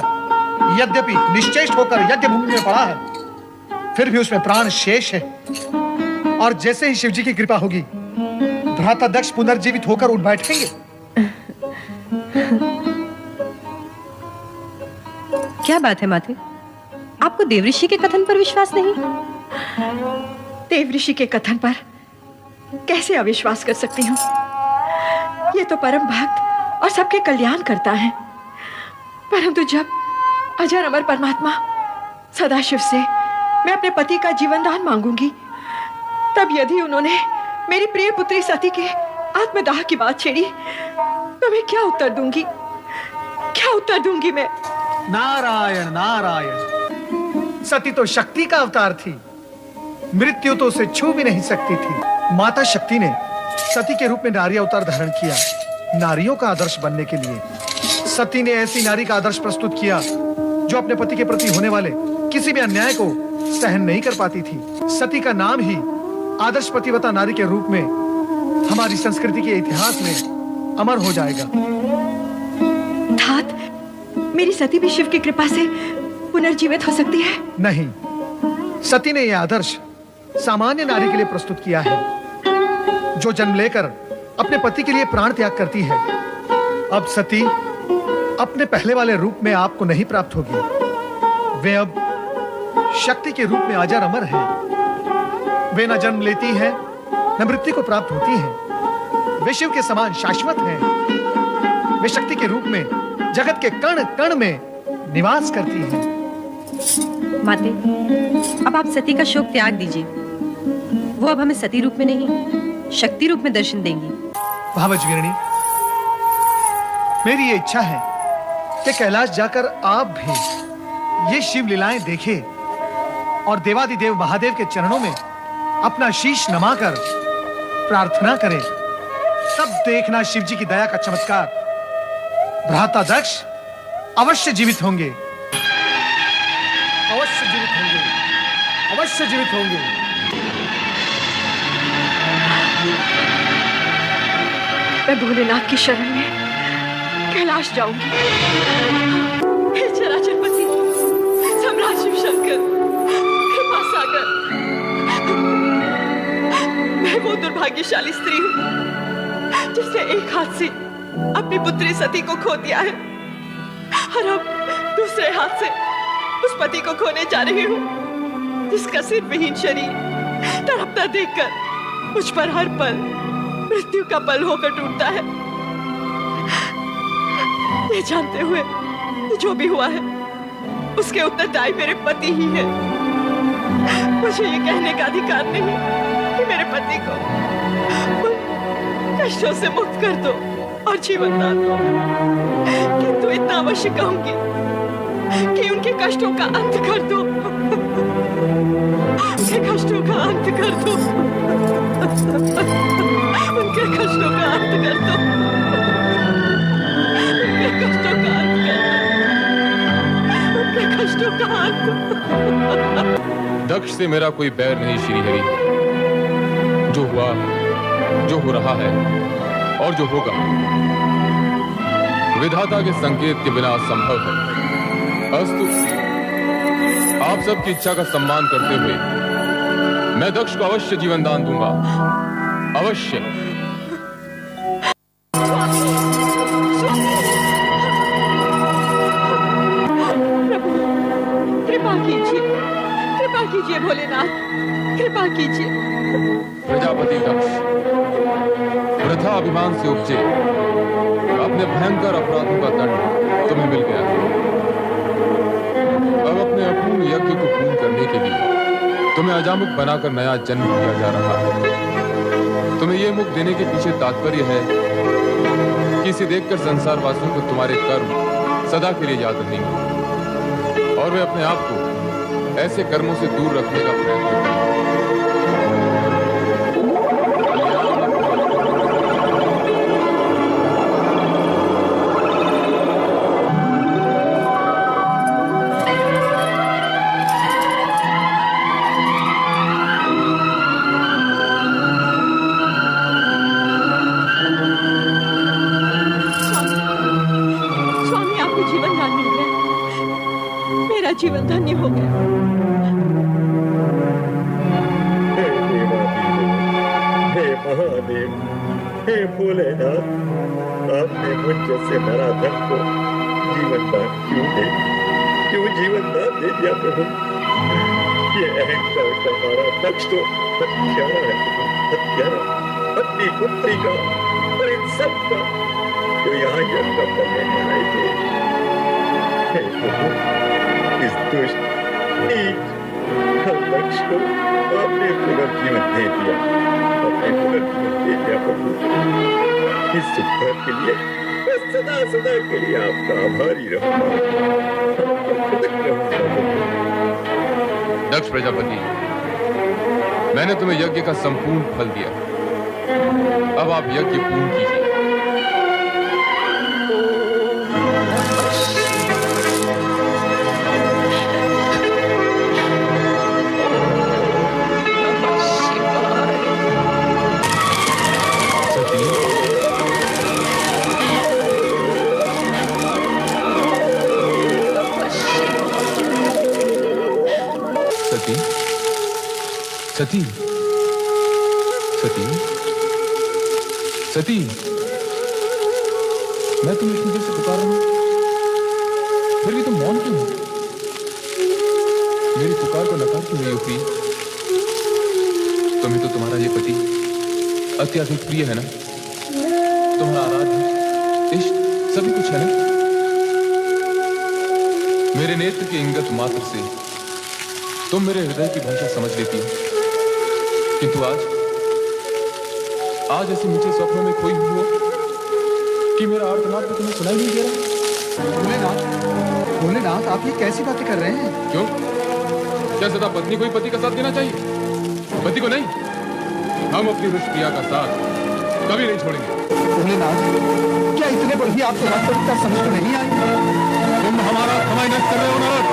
यद्यपि निश्चेष्ट होकर यज्ञ भूमि में पड़ा है, फिर भी उसमें प्राण शेष है। और जैसे ही शिवजी की कृपा होगी, भ्राता दक्ष पुनर्जीवित होकर उठ बैठेंगे। क्या बात है माते, आपको देवऋषि के कथन पर विश्वास नहीं? देवऋषि के कथन पर कैसे अविश्वास कर सकती हूँ? ये तो परम भक्त और सबके कल्याण करता है। परंतु जब अजर अमर परमात्मा सदाशिव से मैं अपने पति का जीवन दान मांगूंगी, तब यदि उन्होंने मेरी प्रिय पुत्री सती के आत्मदाह की बात छेड़ी, तो मैं क्या उत्तर दूंगी? क्या उत्तर दूंगी मैं? नारायण नारायण। सती तो शक्ति का अवतार थी, मृत्यु तो उसे छू भी नहीं सकती थी। माता शक्ति ने सती के रूप में नारी अवतार धारण किया, नारियों का आदर्श बनने के लिए। सती ने ऐसी नारी का आदर्श प्रस्तुत किया जो अपने पति के प्रति होने वाले किसी भी अन्याय को सहन नहीं कर पाती थी। सती का नाम ही आदर्श पतिव्रता नारी के रूप में हमारी संस्कृति के इतिहास में अमर हो जाएगा। तात, मेरी सती भी शिव की कृपा से पुनर्जीवित हो सकती है? नहीं, सती ने यह आदर्श सामान्य नारी के लिए प्रस्तुत किया है, जो जन्म लेकर अपने पति के लिए प्राण त्याग करती है। अब सती अपने पहले वाले रूप में आपको नहीं प्राप्त होगी। वे अब शक्ति के रूप में अजर अमर है। वे न जन्म लेती है न मृत्यु को प्राप्त होती है। वे शिव के समान शाश्वत हैं। वे शक्ति के रूप में जगत के कण कण में निवास करती हैं। माते, अब आप सती का शोक त्याग दीजिए। वो अब हमें सती रूप में नहीं, शक्ति रूप में दर्शन देंगी। भावजवीरणी, मेरी ये इच्छा है कि कैलाश जाकर आप भी ये शिव लीलाएं देखें और देवादिदेव महादेव के चरणों में अपना शीश नमाकर प्रार्थना करें। तब देखना शिव जी की दया का चमत्कार। भ्राता दक्ष अवश्य जीवित होंगे, अवश्य जीवित होंगे, अवश्य जीवित होंगे। मैं भोलेनाथ की शरण में कैलाश जाऊंगी। हे चराचरपति, सम्राट शिव शंकर, कृपा सागर, मैं वो दुर्भाग्यशाली स्त्री हूँ जिसने एक हाथ से अपनी पुत्री सती को खो दिया है और अब दूसरे हाथ से उस पति को खोने जा रही हूँ जिसका सिर विहीन शरीर तड़पता देखकर मुझ पर हर पल मृत्यु का पल होकर टूटता है। ये जानते हुए जो भी हुआ है उसके उत्तरदायी मेरे पति ही है। मुझे ये कहने का अधिकार नहीं कि मेरे पति को कष्टों से मुक्त कर दो और जीवन दान दो, किंतु इतना अवश्य कहूंगी कि उनके कष्टों का अंत कर दो, उनके कष्टों का अंत कर दो, उनके कष्टों का अंत कर दो, उनके कष्टों का अंत कर दो, उनके कष्टों का अंत। दक्ष से मेरा कोई बैर नहीं श्री हरि। जो हुआ, जो हो रहा है और जो होगा विधाता के संकेत के बिना असंभव है। अस्तु, आप सबकी इच्छा का सम्मान करते हुए मैं दक्ष को अवश्य जीवन दान दूंगा, अवश्य। कृपा कीजिए, कृपा कीजिए भोलेनाथ, कृपा कीजिए। प्रजापति दक्ष वृथा अभिमान से उपजे अपने भयंकर अपराधों का दंड तुम्हें मिल गया है। अब अपने अपूर्ण यज्ञ को पूर्ण करने के लिए तुम्हें अजामुख बनाकर नया जन्म दिया जा रहा है। तुम्हें यह मुख देने के पीछे तात्पर्य है कि इसे देखकर संसार वासियों को तुम्हारे कर्म सदा के लिए याद रहेंगे और वे अपने आप को ऐसे कर्मों से दूर रखने का प्रयत्न करेंगे। स्वामी, आपको जीवन दान मिल गया, मेरा जीवन धन्य हो गया। हे महादेव, हे भोलेनाथ, आपने मुझ जैसे नराधम को जीवन दान क्यों जीवन दान दे दिया प्रभु? ये अहंकार का हमारा दक्ष तो हत्यारा है, हत्यारा, अपनी पुत्री का और इन सब का जो यहाँ यज्ञ करने आए थे। हे प्रभु, इस दुष्ट नीच दक्ष को आपने पुनर्जीवन दे दिया, आपने पुनर्जीवन दे दिया प्रभु। इस उपकार के लिए सदा सदा के लिए आपका आभारी रहूंगा, दक्ष प्रजापति, मैंने तुम्हें यज्ञ का संपूर्ण फल दिया। अब आप यज्ञ पूर्ण कीजिए। सती, सती, सती, मैं तुम्हें इतनी देर से पुकार रहा हूं, फिर भी तुम मौन क्यों हो? मेरी पुकार को नकार क्यों रही हो प्रिय? तुम्हें तो तुम्हारा ये पति अत्यधिक प्रिय है ना? तुम्हारा आराध्य इष्ट सभी कुछ है ना? मेरे नेत्र के इंगत मात्र से तुम मेरे हृदय की भाषा समझ लेती हो, किंतु आज ऐसे मीठे स्वप्नों में खोई हुई हो कि मेरा आर्तनाद तो तुम्हें सुनाई नहीं दे रहा। भोलेनाथ, आप ये कैसी बातें कर रहे हैं? क्यों? क्या सदा पत्नी को ही पति का साथ देना चाहिए, पति को नहीं? हम अपनी रुष्ट प्रिया का साथ कभी नहीं छोड़ेंगे। भोलेनाथ, क्या इतने पर भी आपको वास्तविकता समझ में नहीं आई? तुम हमारा समय नष्ट कर रहे हो नारद।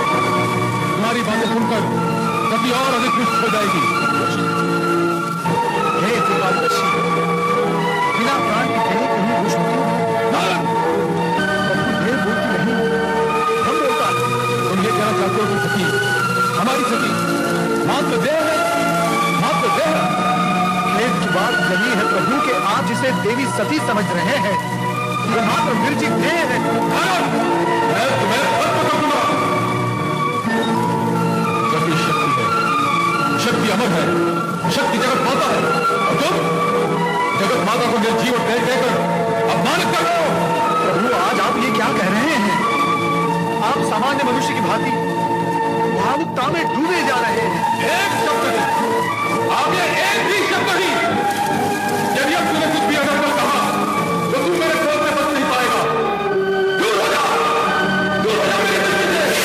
तुम्हारी बातें सुनकर सती और अधिक रुष्ट हो जाएगी। बिना प्राण के कहीं कहीं रुष्ट होती है। देव बोलती नहीं, हम बोलता। तुम ये कहना चाहते हो कि सती, हमारी सती मात्र देह है, मात्र देह है। खेद की बात यही है प्रभु कि आप जिसे देवी सती समझ रहे हैं वो मात्र निर्जीव देह है। मैं तुम्हें खत्म कर दूंगा। सती शक्ति है, शक्ति अमर है, शक्ति जगत माता है, और तुम जगत माता को निर्जीव और देह कहकर अपमानित कर रहे हो। प्रभु, आज आप ये क्या कह रहे हैं? आप सामान्य मनुष्य की भांति भावुकता में डूबे जा रहे हैं। एक शब्द नहीं, आप ये एक भी शब्द नहीं। यदि अब तुमने कुछ भी अगर कहा तो तुम मेरे क्रोध में बच नहीं पाएगा। दूर हो जा, दूर हो जा मेरे दृष्टि से।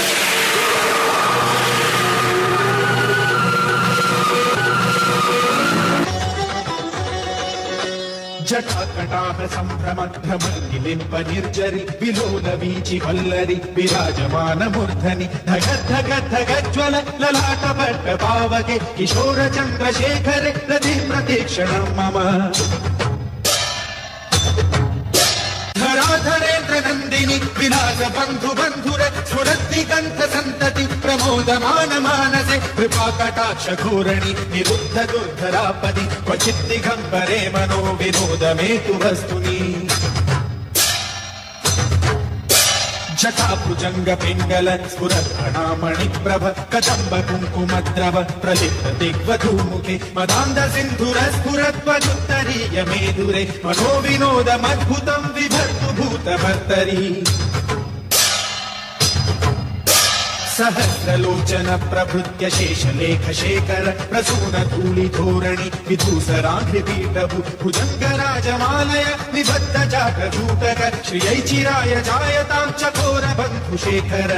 जटाकटाह संभ्रमध्रमलिम्ब निर्जरि विलोल वीचि वल्लरि विराजमान मूर्धनि धगद् धगद् धगज्ज्वल ललाट पट्ट पावके किशोर चन्द्रशेखरे रति प्रतीक्षणं मम धराधरेन्द्र नन्दिनि विलास बन्धु बन्धुर स्फुरद्दिगन्ध सन्तति प्रमोदमान मानसे कृपा कटाक्ष घोरणि निरुद्ध दुर्धरापदि क्वचित् दिगम्बरे मनो विनोद मे तु वस्तुनि जटाभुजंग पिंगल स्फुरद्घणामणि प्रभ कदम्ब कुङ्कुमद्रव प्रलिप्त दिग्वधूमुखे मदान्ध सिन्धुर स्फुरद्वदुत्तरीय मेदुरे मनो विनोदमद्भुतं विभर्तु भूतभर्तरि सहस्रलोचन प्रभृत्य शेषलेख शेखर प्रसून धूलि धोरणि विधूसराघ्रिपीठभु भुजंग राजमालय निबद्ध जागरूटक श्रियै चिराय जायतां चकोर बन्धु शेखर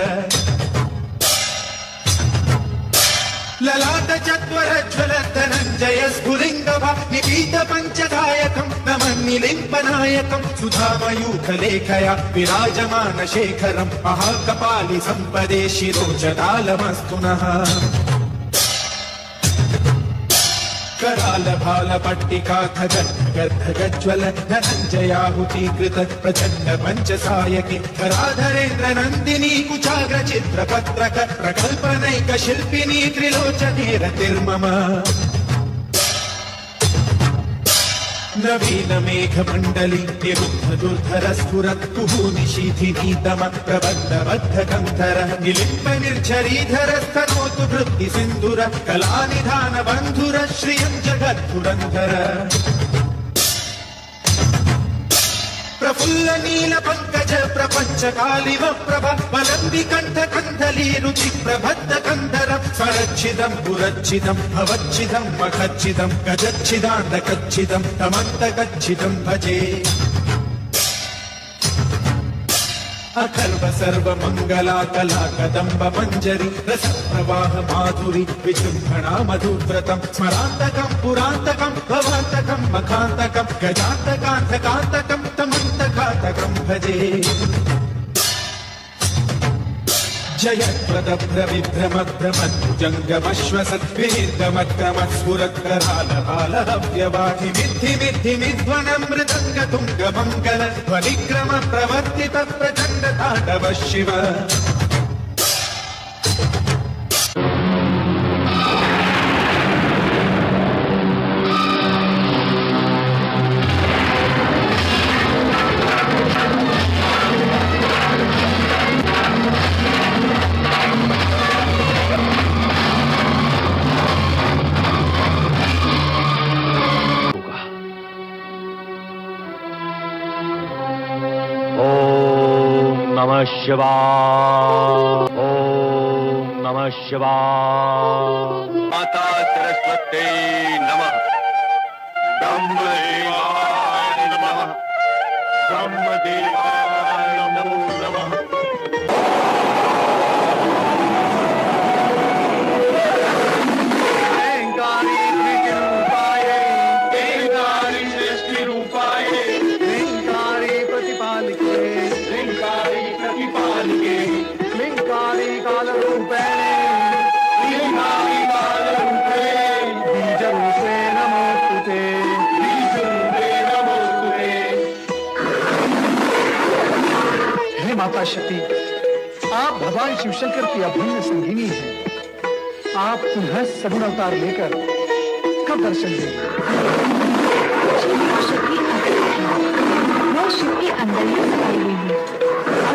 ललाट चत्वर ज्वल धनञ्जय स्फुलिङ्गभ निपीत पञ्चदायकं नमन्निलिम्बनायकं सुधामयूख लेखया विराजमान शेखरं महाकपालि सम्पदे शिरोचतालमस्तु नः कराल भाल पट्टिका धगज्ज्वल धनञ्जयाहुतीकृत प्रचण्ड पञ्चसायके धराधरेन्द्र नन्दिनी कुचाग्र चित्रपत्रक प्रकल्पनैक शिल्पिनी त्रिलोचने रतिर्मम नवीन मेघ मंडली निरुद्ध दुर्धर स्फुरत् कुहूनि शीथिनीतम प्रबद्ध बद्ध कंधर निलिम्ब निर्झरीधर स्तनोतु वृत्ति सिंधुर कलानिधान बंधुर श्रियं जगद्धुरन्धर प्रफुल्ल नील पंकज प्रपंच कालिव प्रभ वलंबि कंठ कंधली रुचि प्रबद्ध कंधर स्वरच्छिदं पुरच्छिदं भवच्छिदं मखच्छिदं गजच्छिदाण्ड कच्छिदं तमन्त कच्छिदं भजे अखर्व सर्व मंगला कला कदम्ब मंजरी रस प्रवाह माधुरी विजृंभणा मधुव्रतम स्मरांतकम पुरांतकम भवांतकम मखांतकम गजांतकांतकांतकम तमंतकांतकम भजे जयप्रदभ्रविभ्रमद्भुजङ्गमश्वसद्विनिर्गमक्रमस्फुरत्करालहालहव्यवाहि मिद्धि मिद्धि मिध्वनमृदङ्गतुङ्गमङ्गल ध्वनिक्रम प्रवर्तित प्रचण्ड ताण्डव शिव नमः शिवाय ओम नमः शिवाय माता सरस्वती नमः ब्रह्मदेवाय नमः ब्रह्मदेवाय नमो नमः ह्रींकारी धृतिरूपाय ह्रींकारी सृष्टिरूपाय ह्रींकारी प्रतिपालिके ह्रींकारी प्रतिपालिके ह्रींकारी कालरूपेणे ह्रींकारी कालरूपे बीजरूपे नमोस्तुते बीजरूपे नमोस्तुते। हे माता शक्ति, आप भगवान शिवशंकर की अभिन्न संगिनी हैं। आप पुनः सगुण अवतार लेकर कब दर्शन देंगे? मैं शिव के अंदर ही समाई हुई हूँ और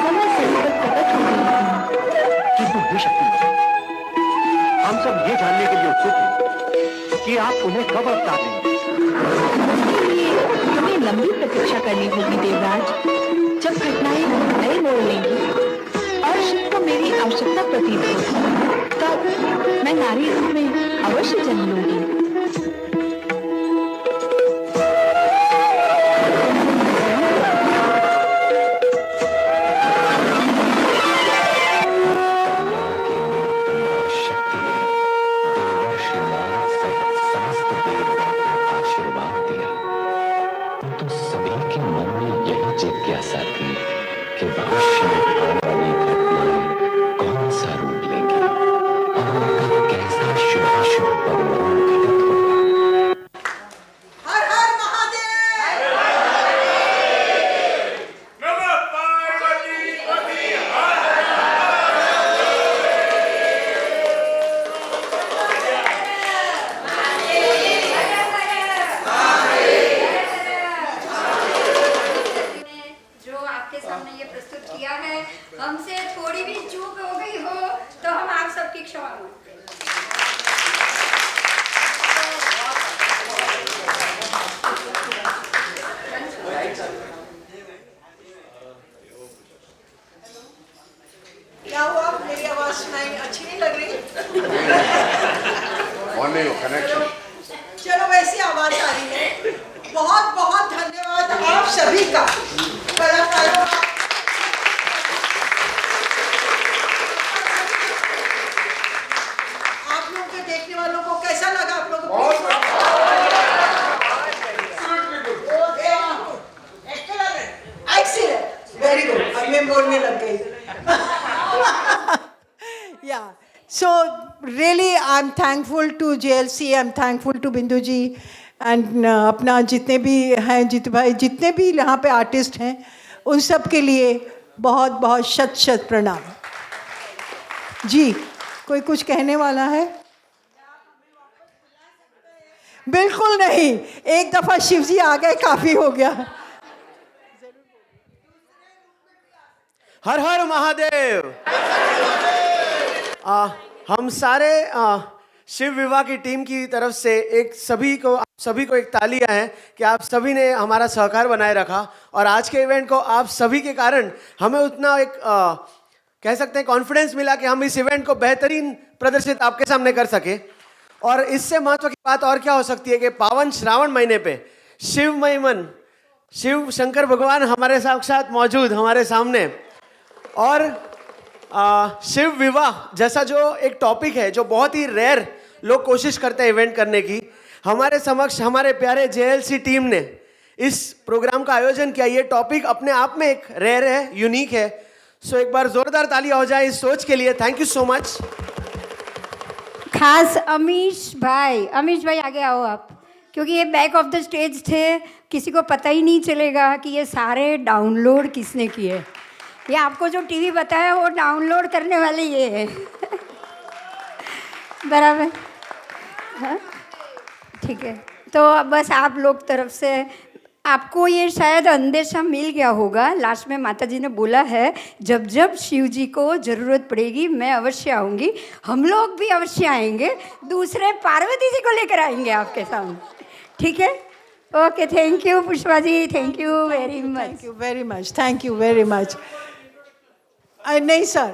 समय समय पर प्रकट हो गई हूँ। किंतु हे शक्ति, हम सब ये जानने के लिए उत्सुक हैं कि आप उन्हें कब अवतार देंगे। इसके लिए हमें लंबी प्रतीक्षा करनी होगी देवराज। जब घटनाएं नए मोड़ लेंगी और शिव को मेरी आवश्यकता प्रतीत होगी, तब मैं नारी रूप में अवश्य जन्म लूंगी। आशीर्वाद दिया तो सभी के मन में यही जिज्ञासा थी कि भविष्य में आने वाली घटनाएं कौन सा रूप लेंगी और उनका कैसा शुभाशुभ परिणाम घटित होगा। हर हर महादेव नमः पार्वती पति जो आपके सामने ये प्रस्तुत किया है, हमसे थोड़ी भी चूक हो गई हो तो हम आप सबकी क्षमा मांगते हैं। क्या हुआ मेरी आवाज सुनाई अच्छी नहीं लग रही कनेक्शन चलो वैसी आवाज आ रही है बहुत बहुत धन्यवाद आप सभी का कलाकारों का आप लोगों के देखने वालों को कैसा लगा आप लोगों को वेरी गुड अब मैं बोलने लग गई Yeah. So really, I'm thankful to JLC. I'm thankful to Bindu ji and अपना जितने भी हैं जीतू भाई, जितने भी यहाँ पे आर्टिस्ट हैं, उन सब के लिए बहुत बहुत शत शत प्रणाम। जी, कोई कुछ कहने वाला है? बिल्कुल नहीं, एक दफा शिव जी आ गए काफी हो गया। हर हर महादेव। हम सारे शिव विवाह की टीम की तरफ से एक सभी को एक तालियां हैं कि आप सभी ने हमारा सहकार बनाए रखा और आज के इवेंट को आप सभी के कारण हमें उतना एक कह सकते हैं कॉन्फिडेंस मिला कि हम इस इवेंट को बेहतरीन प्रदर्शित आपके सामने कर सके। और इससे महत्व की बात और क्या हो सकती है कि पावन श्रावण महीने पे शिवमय मन शिव शंकर भगवान हमारे साक्षात मौजूद हमारे सामने। और शिव विवाह जैसा जो एक टॉपिक है जो बहुत ही रेयर लोग कोशिश करते हैं इवेंट करने की, हमारे समक्ष हमारे प्यारे जेएलसी टीम ने इस प्रोग्राम का आयोजन किया। ये टॉपिक अपने आप में एक रेयर है, यूनिक है। सो एक बार जोरदार तालियां हो जाए इस सोच के लिए। Thank you so much. खास अमीश भाई आगे आओ आप, क्योंकि ये बैक ऑफ द स्टेज थे, किसी को पता ही नहीं चलेगा कि ये सारे डाउनलोड किसने किए। ये आपको जो टीवी बताया वो डाउनलोड करने वाले ये है। बराबर, हाँ ठीक है। तो बस आप लोग तरफ से आपको ये शायद अंदेशा मिल गया होगा। लास्ट में माता जी ने बोला है जब जब शिव जी को ज़रूरत पड़ेगी मैं अवश्य आऊँगी, हम लोग भी अवश्य आएंगे, दूसरे पार्वती जी को लेकर आएंगे आपके सामने, ठीक है। Okay, thank you Pushpa ji, thank you very much. Thank you very much, thank you very much. नहीं सर,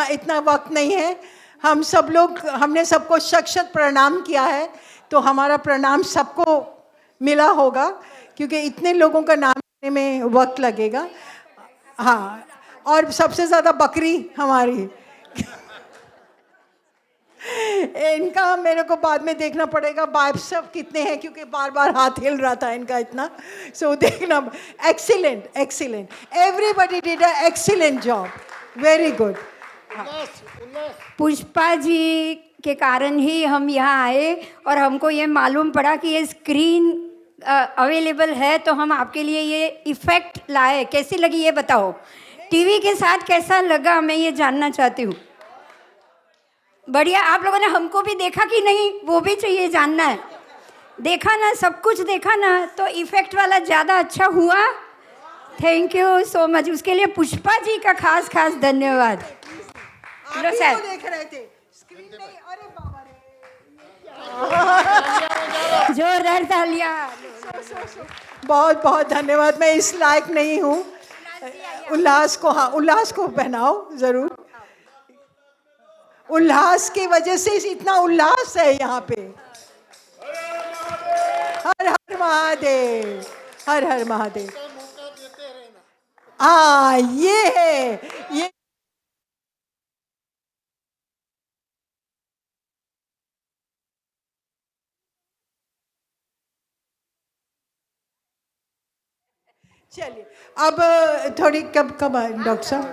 इतना वक्त नहीं है। हम सब लोग, हमने सबको शत प्रणाम किया है, तो हमारा प्रणाम सबको मिला होगा, क्योंकि इतने लोगों का नाम लेने में वक्त लगेगा। हाँ, और सबसे ज़्यादा बकरी हमारी इनका मेरे को बाद में देखना पड़ेगा बाइसेप्स कितने हैं, क्योंकि बार बार हाथ हिल रहा था इनका इतना। सो देखना। Excellent, excellent, everybody did a excellent job, very good. Pushpa ji के कारण ही हम यहाँ आए और हमको ये मालूम पड़ा कि ये स्क्रीन अवेलेबल है, तो हम आपके लिए ये इफ़ेक्ट लाए। कैसी लगी ये बताओ, टीवी के साथ कैसा लगा, मैं ये जानना चाहती हूँ। बढ़िया। आप लोगों ने हमको भी देखा कि नहीं, वो भी चाहिए जानना है। देखा ना, सब कुछ देखा ना, तो इफ़ेक्ट वाला ज़्यादा अच्छा हुआ। थैंक यू सो मच, उसके लिए पुष्पा जी का खास खास धन्यवाद। लो सर, देख रहे थे स्क्रीन नहीं, अरे बाबा रे। जोरदार तालियां। बहुत बहुत धन्यवाद। मैं इस लायक नहीं हूँ। उल्लास को, हाँ उल्लास को पहनाओ जरूर। उल्लास की वजह से इतना उल्लास है यहाँ पे। हर हर महादेव, हर हर महादेव। हाँ ये है, ये चलिए। अब थोड़ी कब डॉक्टर साहब,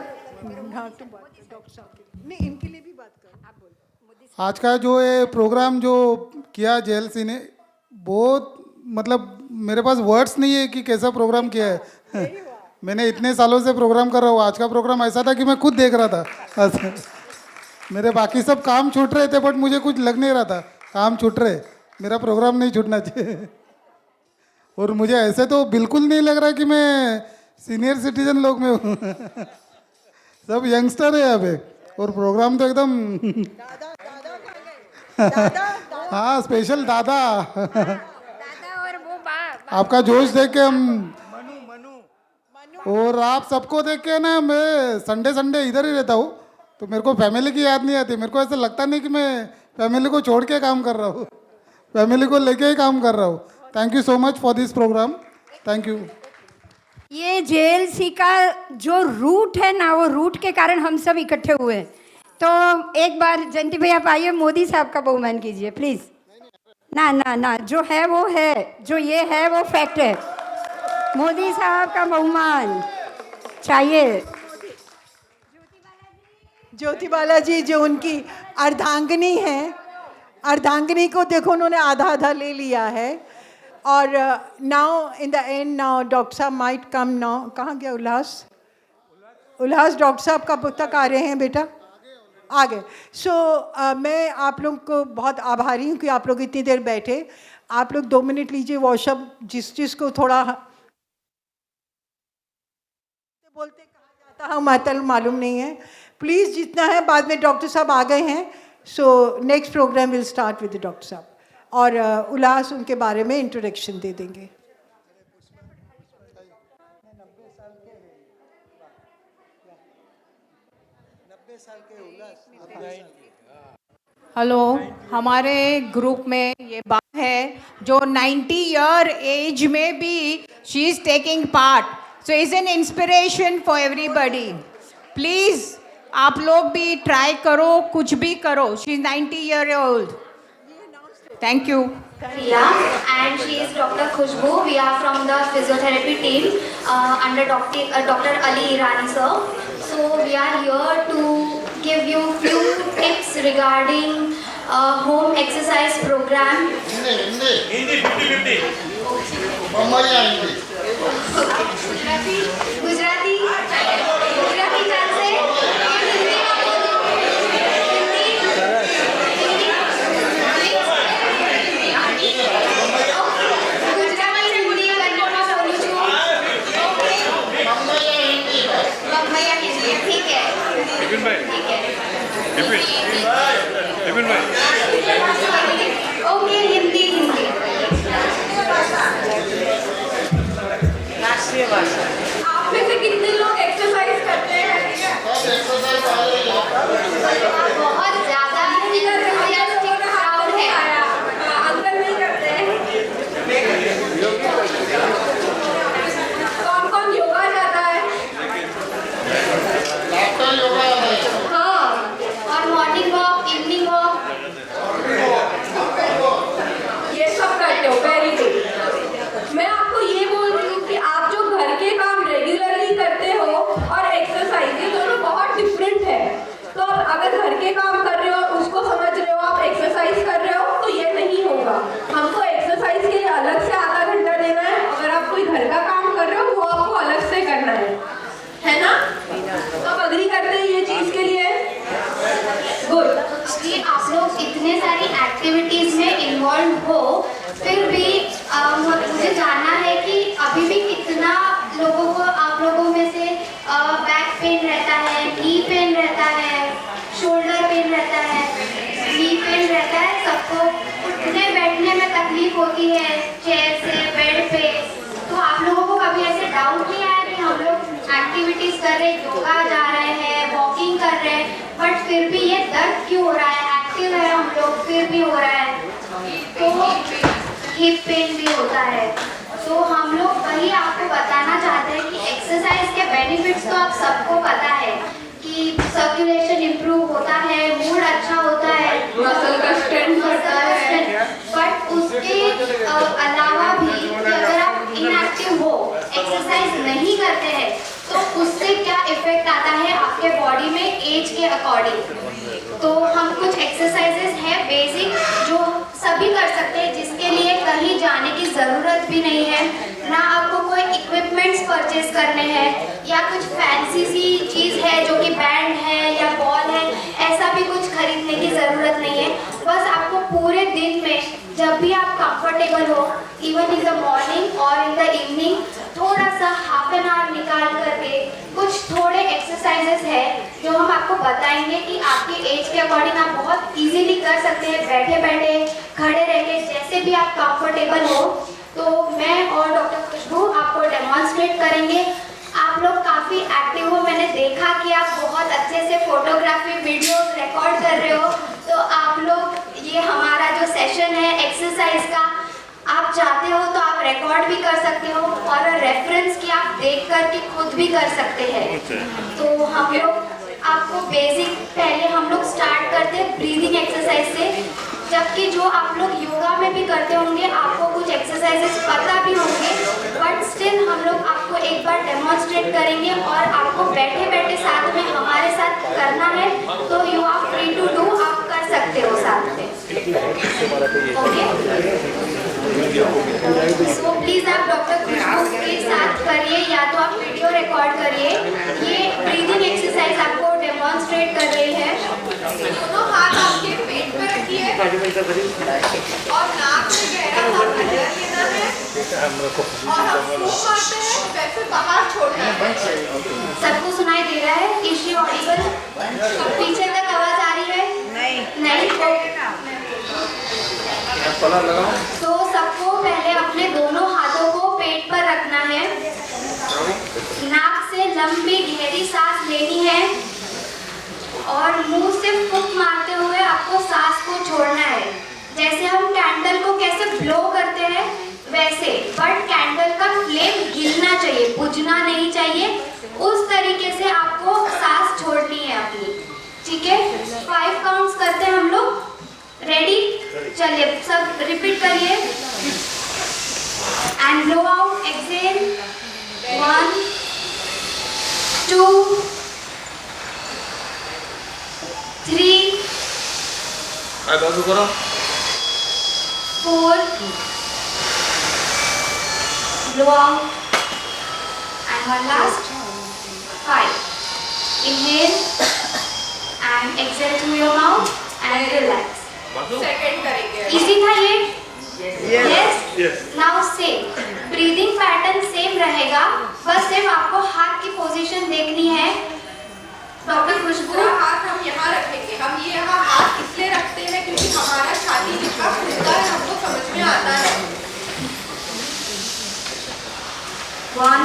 हाँ तुम डॉक्टर साहब नहीं, इनके लिए भी बात करो, आप बोलो। आज का जो ये प्रोग्राम जो किया जेएलसी ने, बहुत मतलब मेरे पास वर्ड्स नहीं है कि कैसा प्रोग्राम किया है। मैंने इतने सालों से प्रोग्राम कर रहा हूँ, आज का प्रोग्राम ऐसा था कि मैं खुद देख रहा था। मेरे बाकी सब काम छूट रहे थे, बट मुझे कुछ लग नहीं रहा था काम छूट रहे, मेरा प्रोग्राम नहीं छूटना चाहिए। और मुझे ऐसे तो बिल्कुल नहीं लग रहा कि मैं सीनियर सिटीजन लोग में हूँ। सब यंगस्टर है यहाँ पे, और प्रोग्राम तो एकदम हाँ स्पेशल दादा। और वो आपका जोश देख के हम, और आप सबको देख के ना, मैं संडे इधर ही रहता हूँ, तो मेरे को फैमिली की याद नहीं आती। मेरे को ऐसा लगता नहीं कि मैं फैमिली को छोड़ के काम कर रहा हूँ, फैमिली को लेके ही काम कर रहा हूँ। Thank you so much for this program, thank you. ये जेएलसी का जो रूट है ना, वो रूट के कारण हम सब इकट्ठे हुए हैं। तो एक बार जयंती भाई आप आइए, मोदी साहब का बहुमान कीजिए प्लीज। ना ना ना, जो है वो है, जो ये है वो फैक्ट है। मोदी साहब का बहुमान चाहिए। ज्योति बालाजी जो उनकी अर्धांगिनी है, अर्धांगिनी को देखो उन्होंने आधा आधा ले लिया है। और now in the end, now doctor साहब माइट कम नाउ। कहाँ गया उल्लास? उल्लास डॉक्टर साहब कब तक आ रहे हैं बेटा? आ गए। सो मैं आप लोग को बहुत आभारी हूँ कि आप लोग इतनी देर बैठे। आप लोग 2 मिनट लीजिए वॉशअप, जिसको थोड़ा बोलते कहा जाता है मातल मालूम नहीं है, प्लीज़ जितना है। बाद में डॉक्टर साहब आ गए हैं, so next program will start with doctor साहब, और उल्लास उनके बारे में इंट्रोडक्शन दे देंगे। हेलो, हमारे ग्रुप में ये बात है जो 90 ईयर एज में भी she is taking part, so is an inspiration for everybody. Please आप लोग भी ट्राई करो, कुछ भी करो। She is 90 year old. Thank you. And she is Dr. Khushbu. We are from the physiotherapy team under Dr. Ali Irani sir. So we are here to give you few tips regarding home exercise program. Hindi 50-50. Gujarati chance okay, Hindi राष्ट्रीय भाषा। आप में से कितने लोग exercise करते हैं? बहुत ज्यादा क्राउड है। अंदर नहीं करते हैं। कौन कौन योगा जाता है? हाँ, और मॉर्निंग वॉक, इवनिंग वॉक ये सब करते हो। Very good. मैं आपको ये बोल रही हूँ कि आप जो घर के काम रेगुलरली करते हो और एक्सरसाइज, ये दोनों बहुत डिफरेंट है। तो आप अगर घर के काम कर रहे हो और उसको समझ रहे हो आप एक्सरसाइज कर रहे हो तो ये नहीं होगा। हमको एक्सरसाइज के लिए अलग से आधा घंटा देना है। अगर आप कोई घर का काम कर रहे हो वो आपको अलग से करना है ना? तो आप अग्री करते हैं ये चीज के लिए? गुड। कि आप लोग इतने सारी एक्टिविटीज में इन्वॉल्व हो, फिर भी मुझे जानना है कि अभी भी कितना लोगों को, आप लोगों में से बैक पेन रहता है, नी पेन रहता है, शोल्डर पेन रहता है, नी पेन रहता है। सबको उठने बैठने में तकलीफ होती है चेयर से, बेड पे। तो आप लोगों को कभी ऐसे डाउट नहीं आया कि हम लोग एक्टिविटीज कर रहे, योगा जा रहे हैं, वॉकिंग कर रहे हैं, बट फिर भी ये दर्द क्यों हो रहा है? एक्टिव है हम लोग, फिर भी हो रहा है। तो हिप पेन भी होता है। तो हम लोग वही आपको बताना चाहते हैं कि एक्सरसाइज के बेनिफिट्स तो आप सबको पता है कि सर्कुलेशन इम्प्रूव होता है, मूड अच्छा होता है, मसल का स्ट्रेंथ बढ़ता है। बट उसके अलावा भी कि अगर आप इनएक्टिव हो, एक्सरसाइज नहीं करते हैं, तो उससे क्या इफेक्ट आता है आपके बॉडी में एज के अकॉर्डिंग। तो हम कुछ एक्सरसाइजेस हैं बेसिक जो सभी कर सकते हैं, जिसके लिए कहीं जाने की ज़रूरत भी नहीं है, ना आपको कोई इक्विपमेंट्स परचेज करने हैं या कुछ फैंसी सी चीज़ है जो कि बैंड है या बॉल है, ऐसा भी कुछ खरीदने की ज़रूरत नहीं है। बस आपको पूरे दिन में जब भी आप कंफर्टेबल हो, इवन इन द मॉर्निंग और इन द इवनिंग, थोड़ा सा हाफ एन आवर निकाल करके कुछ थोड़े एक्सरसाइजेस है जो हम आपको बताएंगे कि आपके एज के अकॉर्डिंग आप बहुत इजीली कर सकते हैं, बैठे बैठे, खड़े रह के, जैसे भी आप कंफर्टेबल हो। तो मैं और डॉक्टर खुशबू आपको डेमोन्स्ट्रेट करेंगे। आप लोग काफ़ी एक्टिव हो, मैंने देखा कि आप बहुत अच्छे से फोटोग्राफी, वीडियोस रिकॉर्ड कर रहे हो। तो आप लोग ये हमारा जो सेशन है एक्सरसाइज का, आप चाहते हो तो आप रिकॉर्ड भी कर सकते हो और रेफरेंस की आप देख कर के खुद भी कर सकते हैं। तो हम लोग आपको बेसिक पहले हम लोग स्टार्ट करते हैं ब्रीदिंग एक्सरसाइज से, जबकि जो आप लोग योगा में भी करते होंगे आपको कुछ एक्सरसाइजेस पता भी होंगे, बट स्टिल हम लोग आपको एक बार डेमोन्स्ट्रेट करेंगे और आपको बैठे बैठे साथ में हमारे साथ करना है। तो you are free to do, आप कर सकते हो साथ में। ओके, सो प्लीज आप डॉक्टर खुशबू के साथ करिए या तो आप वीडियो रिकॉर्ड करिए। ये ब्रीदिंग एक्सरसाइज आपको डेमोन्स्ट्रेट कर रही है। दोनों हाथ आपके पेट पे रखिए और नाक से गहरा सांस लेना है और हम फूंक मारते हैं, वैसे बाहर छोड़ना है। सबको सुनाई दे रहा है? Is she Audible? पीछे तक आवाज आ रही है? नहीं। तो सबको पहले अपने दोनों हाथों को पेट पर रखना है, नाक से लंबी गहरी सांस लेनी है और मुंह से फूंक मारते हुए आपको सांस को छोड़ना है। जैसे हम कैंडल को कैसे ब्लो करते हैं वैसे, बट कैंडल का फ्लेम गिरना चाहिए, बुझना नहीं चाहिए। उस तरीके से आपको सांस छोड़नी है अपनी, ठीक है। 5 काउंट्स करते हैं हम लोग। रेडी? चलिए सब रिपीट करिए। And blow out, Excel. 1 2 3 बाजू करो। 4 blow out, and one last 5. Inhale and exhale through your mouth and relax. Second करेंगे। Easy था ये? Yes. Yes. Now same. Breathing pattern same रहेगा, बस सिर्फ आपको हाथ की पोजीशन देखनी है। डॉक्टर खुशबू, हाथ हम यहाँ रखेंगे। हम ये यहाँ हाथ इसलिए रखते हैं क्योंकि हमारा छाती जितना खुलता है हमको समझ में आता है। 1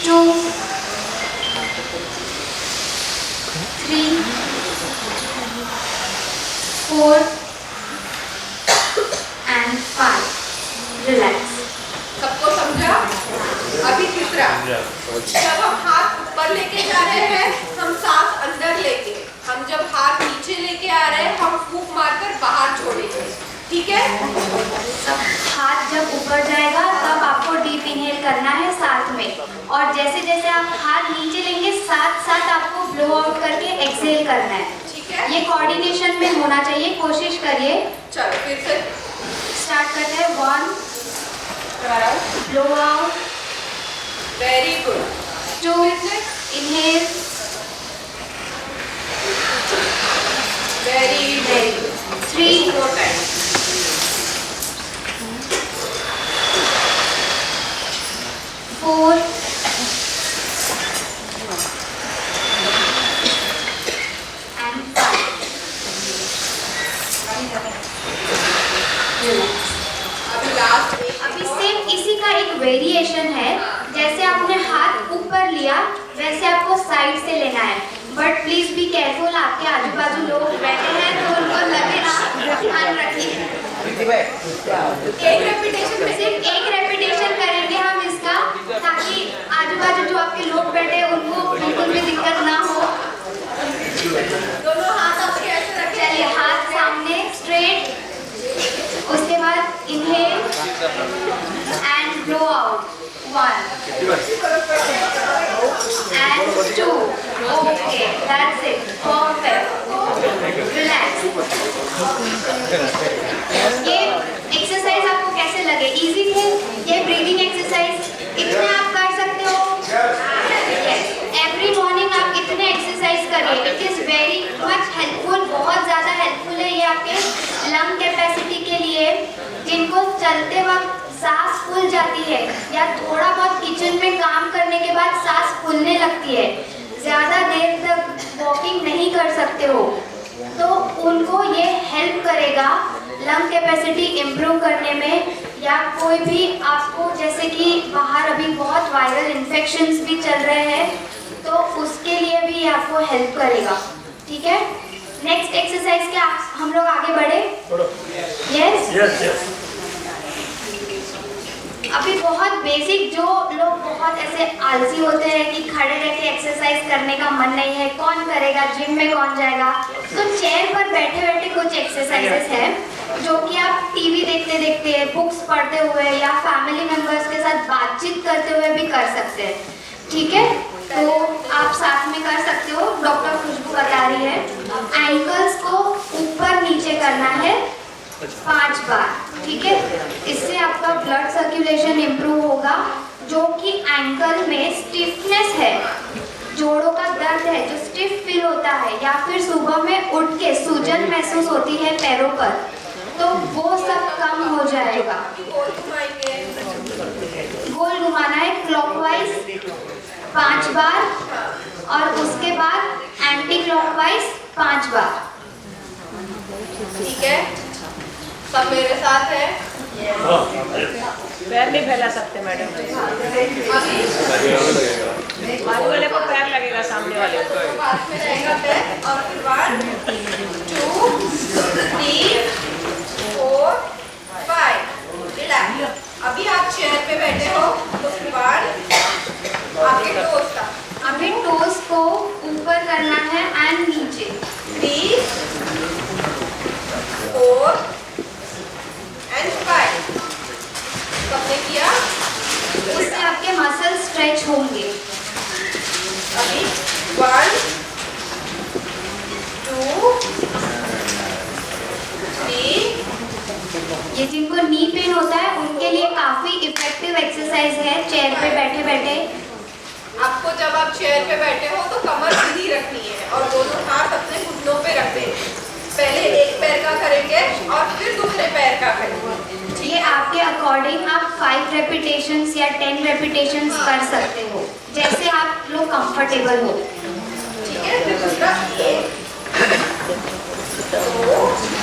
2 3 4 and 5. Relax. सबको समझा? अभी तीसरा, जब हम हाथ ऊपर लेके जा रहे हैं हम सांस अंदर लेंगे। हम जब हाथ नीचे लेके आ रहे हैं हम फूंक मारकर बाहर छोड़ेंगे, ठीक है? सब हाथ जब ऊपर जाएगा तब आपको डीप इनहेल करना है साथ में, और जैसे जैसे आप हाथ नीचे लेंगे साथ साथ आपको ब्लो आउट करके एक्सहेल करना है, ठीक है? ये कोऑर्डिनेशन में होना चाहिए, कोशिश करिए। चलो फिर से स्टार्ट करते हैं। 1 blow out, very good. 2 inhale, very good. 3 4 times. 4 and 5. अभी लास्ट अभी सेम इसी का एक वेरिएशन है। जैसे आपने हाथ ऊपर लिया वैसे आपको साइड से लेना है, बट प्लीज बी केयरफुल। आपके आजू बाजू लोग बैठे हैं तो उनको लगे ना, ध्यान रखिए। एक रेपिटेशन में सिर्फ एक रेपिटेशन करेंगे हम इसका, ताकि आजू बाजू जो आपके लोग बैठे हैं उनको बिल्कुल भी दिक्कत ना हो। दोनों हाथ आपके ऐसे रखें। चलिए हाथ सामने स्ट्रेट, उसके बाद inhale and blow out. 1 and 2. Okay, that's it. Perfect. Relax. ये एक्सरसाइज आपको कैसे लगे? इजी थे? ये ब्रीदिंग एक्सरसाइज इतने आप कर सकते हो? एवरी मॉर्निंग आप इतने एक्सरसाइज करिए। It is very much helpful, बहुत ज़्यादा हेल्पफुल है ये आपके लंग कैपेसिटी के लिए। जिनको चलते वक्त सांस फूल जाती है या थोड़ा बहुत किचन में काम करने के बाद सांस फूलने लगती है, ज़्यादा देर तक वॉकिंग नहीं कर सकते हो, तो उनको ये हेल्प करेगा लंग कैपेसिटी इम्प्रूव करने में। या कोई भी आपको, जैसे कि बाहर अभी बहुत वायरल इन्फेक्शंस भी चल रहे हैं, तो उसके लिए भी आपको हेल्प करेगा, ठीक है। नेक्स्ट एक्सरसाइज के हम लोग आगे बढ़े। Yes yes yes. अभी बहुत बेसिक, जो लोग बहुत ऐसे आलसी होते हैं कि खड़े रह के एक्सरसाइज करने का मन नहीं है, कौन करेगा, जिम में कौन जाएगा, तो चेयर पर बैठे बैठे कुछ एक्सरसाइजेस हैं जो कि आप टीवी देखते देखते, बुक्स पढ़ते हुए या फैमिली मेंबर्स के साथ बातचीत करते हुए भी कर सकते हैं, ठीक है। तो आप साथ में कर सकते हो। डॉक्टर खुशबू बता रही है एंकल्स को ऊपर नीचे करना है 5 बार, ठीक है। इससे आपका ब्लड सर्कुलेशन इम्प्रूव होगा। जो कि एंकल में स्टिफनेस है, जोड़ों का दर्द है, जो स्टिफ फील होता है, या फिर सुबह में उठ के सूजन महसूस होती है पैरों पर, तो वो सब कम हो जाएगा। गोल घुमाना है क्लॉकवाइज 5 बार, और उसके बाद एंटी क्लॉकवाइज 5 बार, ठीक है। सब मेरे साथ है। पैर नहीं फैला सकते मैडम, बाजू वाले को पैर लगेगा, सामने वाले को बाद में रहेगा पैर, और फिर बाद ऊपर करना है एंड नीचे 3 4 एंड 5 सबने किया इससे आपके मसल स्ट्रेच होंगे अभी 1 2 3 ये जिनको नी पेन होता है उनके लिए काफी इफेक्टिव एक्सरसाइज है चेयर पे बैठे बैठे आपको जब आप चेयर पे बैठे हो तो कमर सीधी रखनी है और दोनों हाथ अपने घुटनों पे रखने हैं पहले एक पैर का करेंगे और फिर दूसरे पैर का करेंगे ये आपके अकॉर्डिंग आप 5 रेपिटेशंस या 10 रेपिटेशंस कर सकते हो जैसे आप लोग कंफर्टेबल हो ठीक है फिर दूसरा 1 2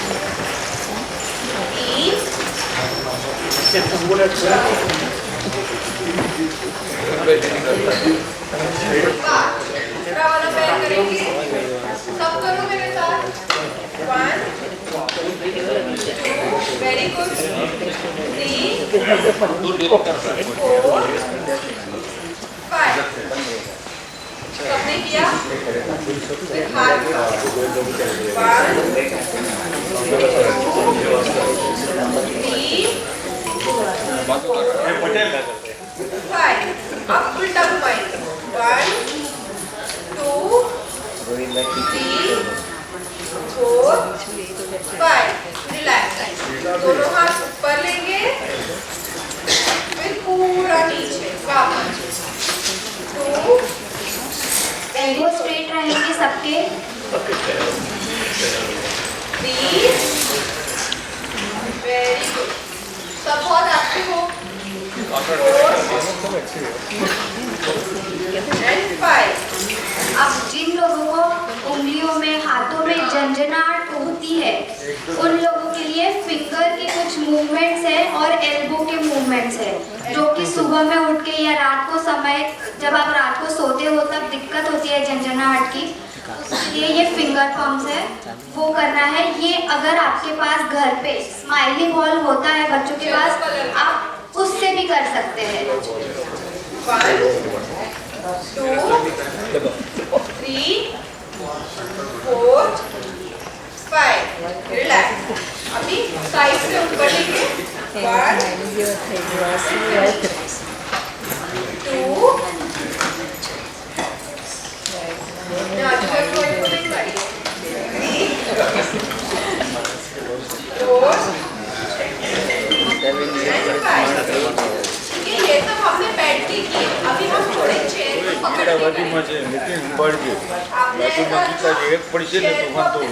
दूसरा वाला पैर करेंगे सब करो मेरे साथ 1 2 वेरी गुड 3 4 5 सबने किया फिर हाथ 5 अब उल्टा घुमाएंगे 1 2 3 4 5 रिलैक्स दोनों हाथ ऊपर लेंगे फिर पूरा नीचे वापस 2 एल्बो स्ट्रेट रहेंगे सबके 3 वेरी गुड सब बहुत एक्टिव हो 4 एंड 5 अब जिन लोगों को उंगलियों में हाथों में झंझनाहट होती है उन लोगों के लिए फिंगर के कुछ मूवमेंट्स है और एल्बो के मूवमेंट्स है जो कि सुबह में उठ के या रात को समय जब आप रात को सोते हो तब दिक्कत होती है झंझनाहट की उसके लिए ये फिंगर पंप्स है वो करना है ये अगर आपके पास घर पे स्माइली बॉल होता है बच्चों के पास आप उससे भी कर सकते हैं 1 2 3 4 5 रिलैक्स अभी साइड से ऊपर लेंगे 1 2 ये सब हमने बैठ के किए अभी हम थोड़े चेयर को पकड़ के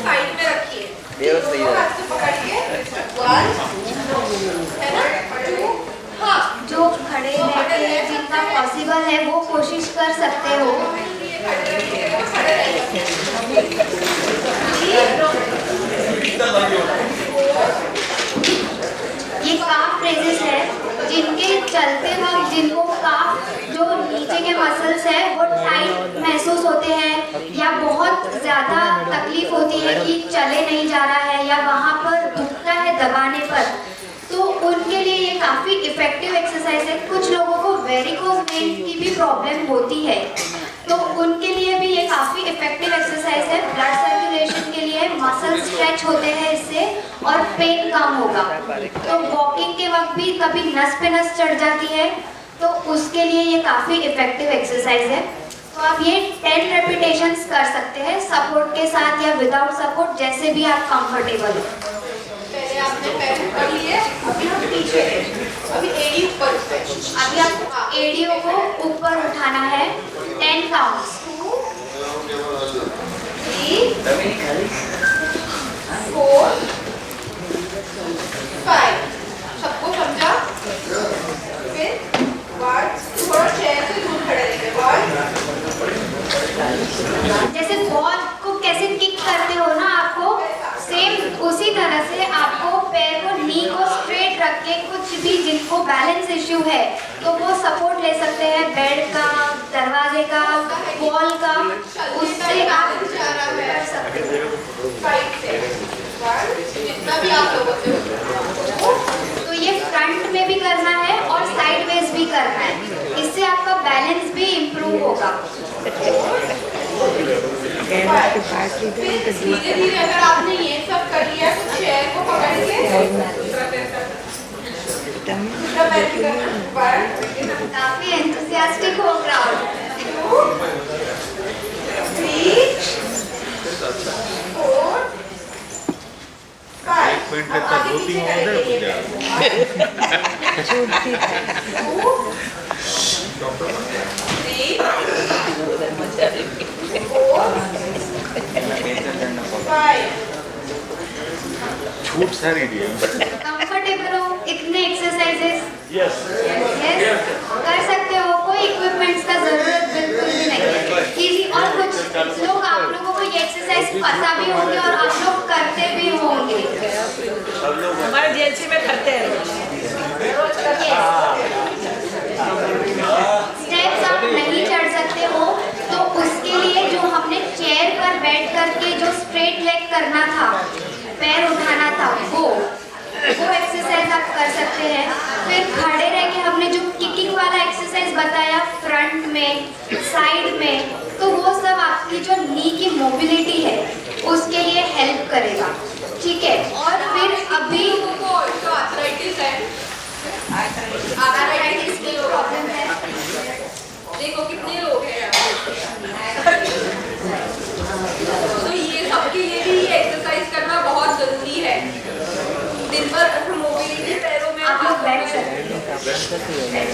साइड में रखिए हाथ से पकड़िए 1 है ना 2 हाँ जो खड़े बैठे हैं जितना पॉसिबल है वो कोशिश कर सकते हो ये काफ फ्रेजेस है जिनके चलते वक्त जिनको काफ जो नीचे के मसल्स है वो टाइट महसूस होते हैं या बहुत ज़्यादा तकलीफ होती है कि चले नहीं जा रहा है या वहाँ पर दुखता है दबाने पर तो उनके लिए ये काफ़ी इफेक्टिव एक्सरसाइज है कुछ लोगों को वेरिकोज वेन की भी प्रॉब्लम होती है तो उनके लिए भी ये काफ़ी इफेक्टिव एक्सरसाइज है ब्लड सर्कुलेशन के लिए मसल स्ट्रेच होते हैं इससे और पेन कम होगा तो वॉकिंग के वक्त भी कभी नस पे नस चढ़ जाती है तो उसके लिए ये काफ़ी इफेक्टिव एक्सरसाइज है तो आप ये 10 रेपिटेशंस कर सकते हैं सपोर्ट के साथ या विदाउट सपोर्ट जैसे भी आप कंफर्टेबल हो पहले आपने पैर ऊपर लिए अभी हम पीछे अभी एड़ी ऊपर अभी आप एड़ियों को ऊपर उठाना है 10 काउंट्स 2 3 4 5 सबको समझा फिर 1 थोड़ा चेयर से दूर खड़े रहिए 1 जैसे बॉल को कैसे किक करते हो ना आपको सेम उसी तरह से आपको पैर को नी को स्ट्रेट रख के कुछ भी जिनको बैलेंस इश्यू है तो वो सपोर्ट ले सकते हैं बेड का दरवाजे का वॉल का उससे आप कर सकते हो जितना भी आप लोगों से तो ये फ्रंट में भी करना है और साइड वेज भी करना है इससे आपका बैलेंस भी इम्प्रूव होगा फिर धीरे धीरे अगर आपने ये सब कर लिया तो चेयर को पकड़ के काफी एंथुसियास्टिक हो क्राउड। 3 4 5 मिनट तक 2-3 छूट सारी दी कंफर्टेबल हो इतने एक्सरसाइजेस? यस यस कर सकते हो, कोई इक्विपमेंट्स का जरूरत बिल्कुल भी नहीं है, इजी। और कुछ लोग आप लोगों को ये एक्सरसाइज पता भी होंगे और आप लोग करते भी होंगे। हमारे जेएलसी में करते हैं। स्टेप्स आप नहीं चढ़ सकते हो तो उसके लिए जो हमने चेयर पर बैठ करके जो स्ट्रेट लेग करना था, पैर उठाना था, वो एक्सरसाइज आप कर सकते हैं। फिर खड़े रह के हमने जो किकिंग वाला एक्सरसाइज बताया फ्रंट में, साइड में, तो वो सब आपकी जो नी की मोबिलिटी है उसके लिए हेल्प करेगा, ठीक है। और फिर अभी जो आर्थराइटिस है, आर्थराइटिस की प्रॉब्लम है, देखो कितने लोग हैं तो ये सबके लिए भी ये एक्सरसाइज करना बहुत जरूरी है। दिन भर मोबिलिटी पैरों में आप लोग बैठ सकते हैं।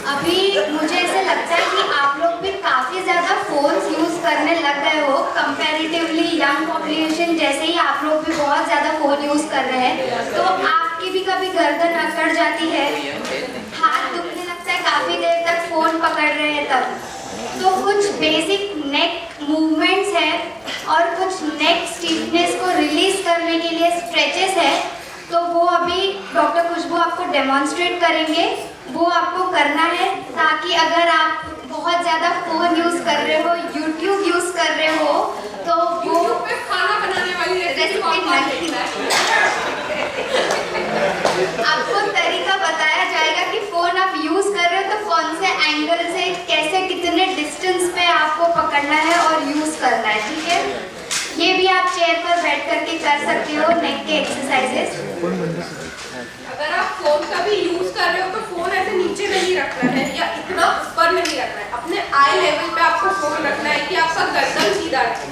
अभी मुझे ऐसे लगता है कि आप लोग भी काफी ज्यादा फोन्स यूज करने लग गए हो कंपैरेटिवली यंग पॉपुलेशन। जैसे ही आप लोग भी बहुत ज्यादा फोन यूज कर रहे हैं तो आपकी भी कभी गर्दन अकड़ जाती है, हाथ दुखने लगता है काफी देर तक फोन पकड़ रहे हैं तब। तो कुछ बेसिक नेक मूवमेंट्स है और कुछ नेक स्टिफनेस को रिलीज करने के लिए स्ट्रेचेस है, तो वो अभी डॉक्टर खुशबू आपको डेमोन्स्ट्रेट करेंगे। वो आपको करना है ताकि अगर आप बहुत ज़्यादा फ़ोन यूज़ कर रहे हो, यूट्यूब यूज़ कर रहे हो, तो वो खाना बनाने वाली रेसिपी नहीं आपको तरीका बताया जाएगा कि फ़ोन आप यूज़ कर रहे हो तो कौन से एंगल से कैसे कितने डिस्टेंस पे आपको पकड़ना है और यूज़ करना है, ठीक है। ये भी आप चेयर पर बैठ करके कर सकते हो, नेक के एक्सरसाइजेस। अगर आप फोन का भी यूज कर रहे हो तो फोन ऐसे नीचे नहीं रखना है या इतना ऊपर में नहीं रखना है, अपने आई लेवल पे आपको फोन रखना है कि आपका गर्दन सीधा रहे।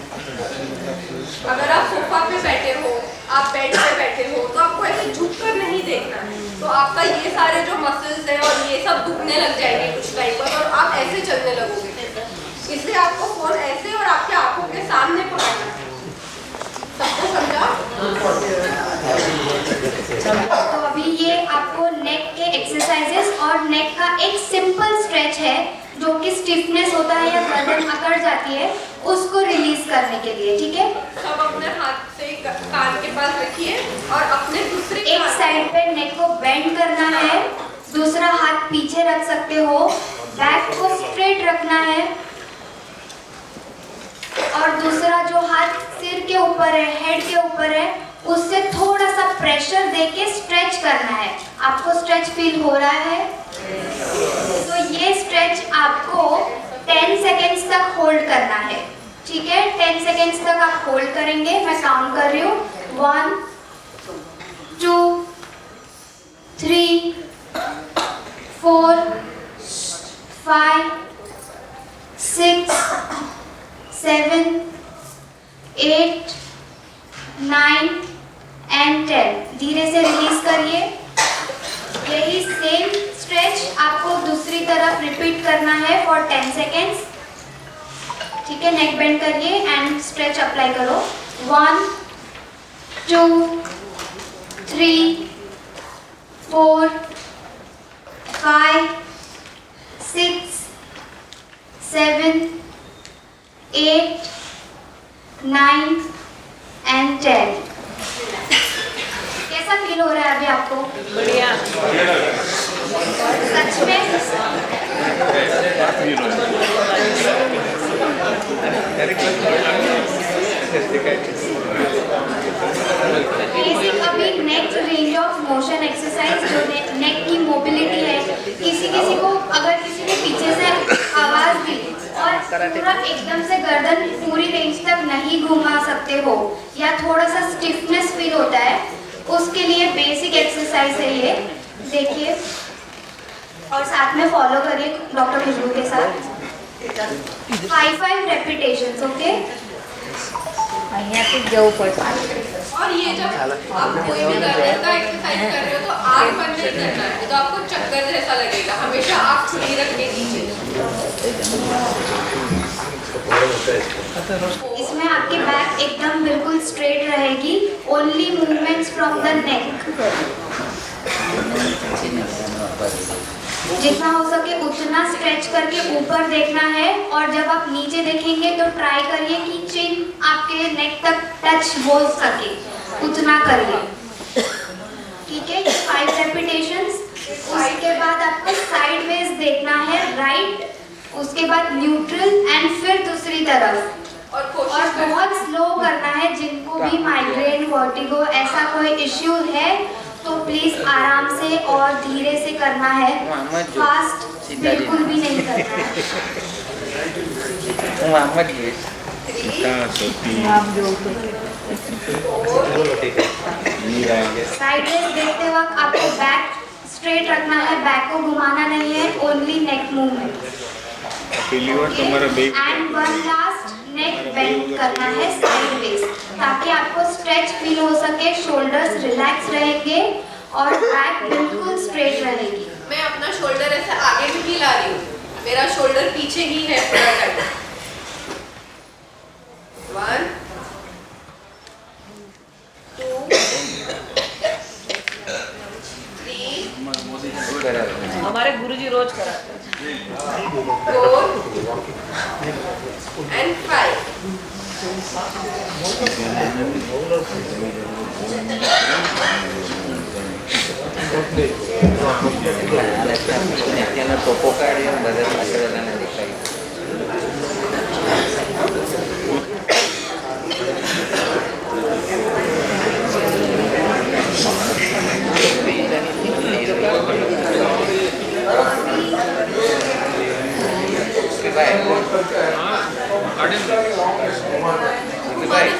अगर आप सोफा पे बैठे हो, आप बेड पे बैठे हो, तो आपको ऐसे झुक कर नहीं देखना है, तो आपका ये सारे जो मसल्स हैं और ये सब दुखने लग जाएंगे कुछ टाइम पर और आप ऐसे चलने लगोगे। इसलिए आपको फोन ऐसे और आपके आंखों के सामने पकड़ना है। सबको समझा? तो अभी ये आपको नेक के एक्सरसाइजेस और नेक का एक सिंपल स्ट्रेच है जो कि स्टिफनेस होता है या गर्दन अकड़ जाती है उसको रिलीज करने के लिए, ठीक है। सब अपने हाथ से कान के पास रखिए और अपने दूसरे एक साइड पे नेक को बेंड करना है, दूसरा हाथ पीछे रख सकते हो, बैक को स्ट्रेट रखना है और दूसरा जो हाथ सिर के ऊपर है, हेड के ऊपर है, उससे थोड़ा सा प्रेशर देके स्ट्रेच करना है। आपको स्ट्रेच फील हो रहा है? तो ये स्ट्रेच आपको 10 सेकेंड्स तक होल्ड करना है, ठीक है। 10 सेकेंड्स तक आप होल्ड करेंगे, मैं काउंट कर रही हूँ। 1 2 3 4 5 6 7 8 9 एंड 10। धीरे से रिलीज करिए। यही सेम स्ट्रेच आपको दूसरी तरफ रिपीट करना है फॉर 10 सेकेंड्स, ठीक है। नेक बेंड करिए एंड स्ट्रेच अप्लाई करो। 1 2 3 4 5 6 7 8 9 एंड 10। कैसा फील हो रहा है अभी आपको? बढ़िया। सच में? बेसिक अभी नेक रेंज ऑफ मोशन एक्सरसाइज जो नेक की मोबिलिटी है। किसी किसी को अगर किसी ने पीछे से आवाज़ दी और पूरा एकदम से गर्दन पूरी रेंज तक नहीं घुमा सकते हो या थोड़ा सा स्टिफनेस फील होता है, उसके लिए बेसिक एक्सरसाइज है ये, देखिए और साथ में फॉलो करिए डॉक्टर खुशबू के साथ। 5 रेपिटेशंस, ओके। और ये जब आप कोई भी गर्दन का एक्सरसाइज कर रहे हो तो आँख बंद नहीं करना है, तो आपको चक्कर जैसा लगेगा, हमेशा आँख खुली रख के कीजिए। इसमें आपकी बैक एकदम बिल्कुल स्ट्रेट रहेगी, only movements from the neck. जितना हो सके उतना स्ट्रेच करके ऊपर देखना है, और जब आप नीचे देखेंगे तो ट्राई करिए कि चिन आपके नेक तक टच हो सके, उतना करिए, ठीक है। 5 रेपिटेशंस। उसके बाद आपको साइड वेज देखना है, राइट, उसके बाद न्यूट्रल एंड फिर दूसरी तरफ, और बहुत स्लो करना है। जिनको भी माइग्रेन, वर्टिगो ऐसा कोई इश्यू है तो प्लीज आराम से और धीरे से करना है, फास्ट बिल्कुल भी नहीं करना है। साइड वेज देखते वक्त आपको बैक स्ट्रेट रखना है, बैक को घुमाना नहीं है, only neck movement. And one last, neck bend करना है साइड वेज, ताकि आपको स्ट्रेच फील हो सके, शोल्डर्स रिलैक्स रहेंगे और बैक बिल्कुल स्ट्रेट रहेगी। मैं अपना शोल्डर ऐसे आगे भी हिला रही हूँ, मेरा शोल्डर पीछे ही है पूरा टाइम। 1 2 3 हमारे गुरुजी रोज कराते हैं। 4 and 5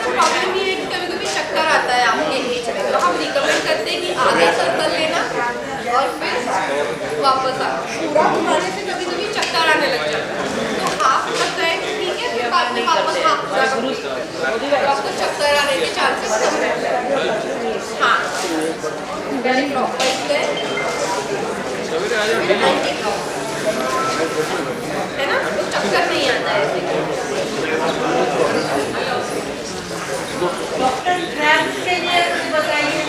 प्रॉब्लम ये है कि कभी कभी चक्कर आता है आपके एज में, तो हम रिकमेंड करते हैं कि आधा सर्कल लेना और फिर वापस आना। पूरा घुमाने से कभी कभी चक्कर आने लग जाता है, तो हाफ लगता है ठीक है, फिर बाद में वापस हाफ पूरा तो आपको चक्कर आने के चांसेस कम है। हाँ, क्लॉकवाइज है ना, तो चक्कर नहीं आता है। डॉक्टर क्रैम्प्स के लिए कुछ बताइए।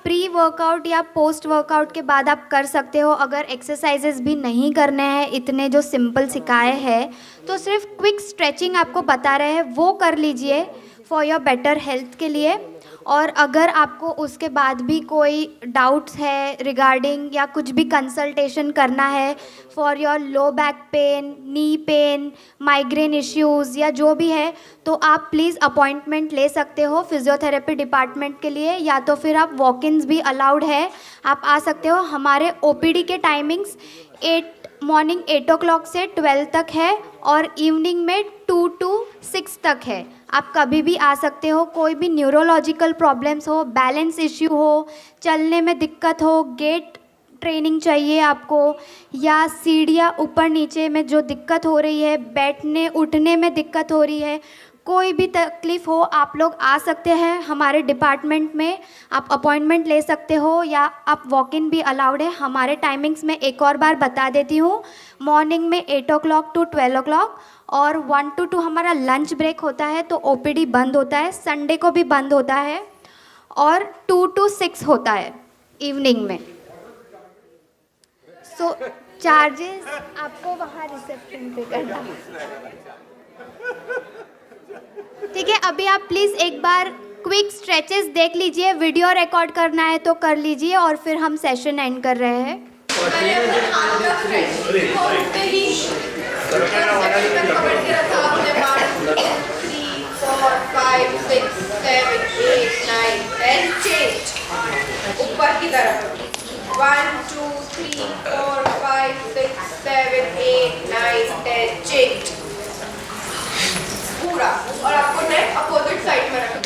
प्री वर्कआउट या पोस्ट वर्कआउट के बाद आप कर सकते हो। अगर एक्सरसाइजेस भी नहीं करने हैं, इतने जो सिंपल सिखाए हैं, तो सिर्फ क्विक स्ट्रेचिंग आपको बता रहे हैं, वो कर लीजिए फॉर योर बेटर हेल्थ के लिए। और अगर आपको उसके बाद भी कोई डाउट्स है रिगार्डिंग या कुछ भी कंसल्टेशन करना है for your low back pain, knee pain, migraine issues या जो भी है, तो आप प्लीज़ अपॉइंटमेंट ले सकते हो फिजियोथेरेपी डिपार्टमेंट के लिए, या तो फिर आप वॉक-इन्स भी अलाउड है, आप आ सकते हो। हमारे ओपीडी के टाइमिंग्स मॉर्निंग 8 o'clock से 12 तक है और इवनिंग में 2 to 6 तक है। आप कभी भी आ सकते हो। कोई भी न्यूरोलॉजिकल प्रॉब्लम्स हो, बैलेंस इश्यू हो, चलने में दिक्कत हो, गेट ट्रेनिंग चाहिए आपको, या सीढ़ियाँ ऊपर नीचे में जो दिक्कत हो रही है, बैठने उठने में दिक्कत हो रही है, कोई भी तकलीफ़ हो, आप लोग आ सकते हैं हमारे डिपार्टमेंट में। आप अपॉइंटमेंट ले सकते हो या आप वॉक इन भी अलाउड है। हमारे टाइमिंग्स में एक और बार बता देती हूँ। मॉर्निंग में 8 o'clock to 12 o'clock और 1 to 2 हमारा लंच ब्रेक होता है, तो ओपीडी बंद होता है, संडे को भी बंद होता है, और 2 to 6 होता है इवनिंग में। सो चार्जेस आपको वहाँ रिसेप्शन पे करना, ठीक है। अभी आप प्लीज़ एक बार क्विक स्ट्रेचेस देख लीजिए, वीडियो रिकॉर्ड करना है तो कर लीजिए, और फिर हम सेशन एंड कर रहे हैं। मैंने 3 4 5 6 7 8 9 Then change. ऊपर की तरफ. 1, 2, 3, 4, 5, 6, 7, 8, 9, 10. Change. पूरा. और आपको नेक अपोजिट साइड में रखना.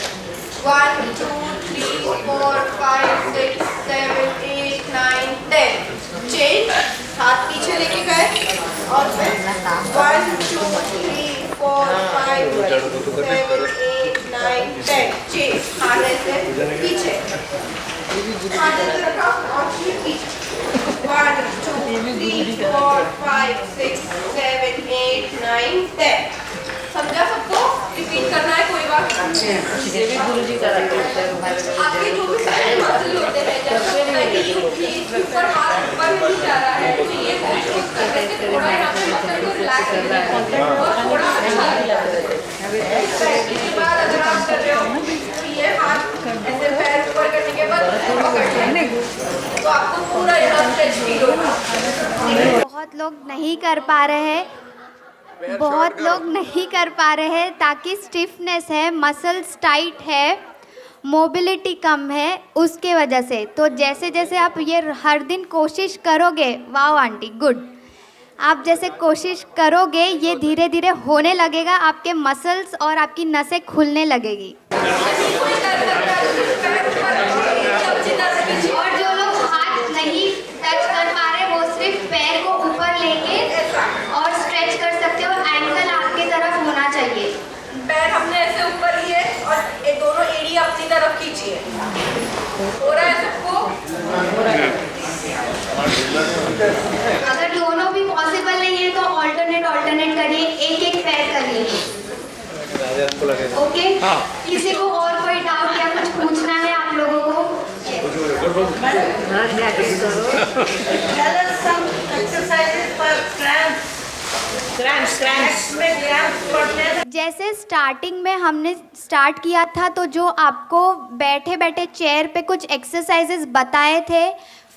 1, 2, 3, 4, 5, 6, 7, 8, 9, 10. Change. हाथ पीछे लेके गए और फिर 1, 2, 3, 4, 5, 6, 7, 8, 9, 10. Change. हाथ ऐसे पीछे. हाथ ऐसे रखा और फिर पीछे. 1, 2, 3, 4, 5, 6, 7, 8, 9, 10. समझा सबको? रिपीट करना है, कोई बात नहीं. ये भी गुरुजी कराते हैं. आपके जो भी मसल होते हैं, जैसे ये ऊपर हाथ ऊपर नहीं जा रहा है, तो ये कोशिश करने से थोड़ा यहाँ पे मसल को रिलैक्स करना है और थोड़ा अच्छा लगता है. इसके बाद अगर आप कर रहे हो तो ये हाथ ऐसे पैर ऊपर करने के बाद पकड़ लें, तो आपको पूरा यहाँ स्ट्रेच फील होगा. बहुत लोग नहीं कर पा रहे हैं, बहुत लोग नहीं कर पा रहे हैं ताकि स्टिफनेस है, मसल्स टाइट है, मोबिलिटी कम है, उसके वजह से. तो जैसे जैसे आप ये हर दिन कोशिश करोगे, वाओ आंटी गुड, आप जैसे कोशिश करोगे ये धीरे धीरे होने लगेगा, आपके मसल्स और आपकी नसें खुलने लगेगी. और जो लोग हाथ नहीं टच कर पा रहे वो सिर्फ पैर को ऊपर लेके और स्ट्रेच कर सकते हो. एंकल आपकी तरफ होना चाहिए. पैर हमने ऐसे ऊपर लिए और ये दोनों एड़ियाँ अपनी तरफ खींचिए. हो रहा है सबको? अगर दोनों भी पॉसिबल नहीं है तो ऑल्टरनेट करिए, एक एक पैर करिए. ओके. किसी को और कोई डाउट या कुछ पूछना है आप लोगों को? जैसे स्टार्टिंग में हमने स्टार्ट किया था तो जो आपको बैठे बैठे चेयर पे कुछ एक्सरसाइजेस बताए थे,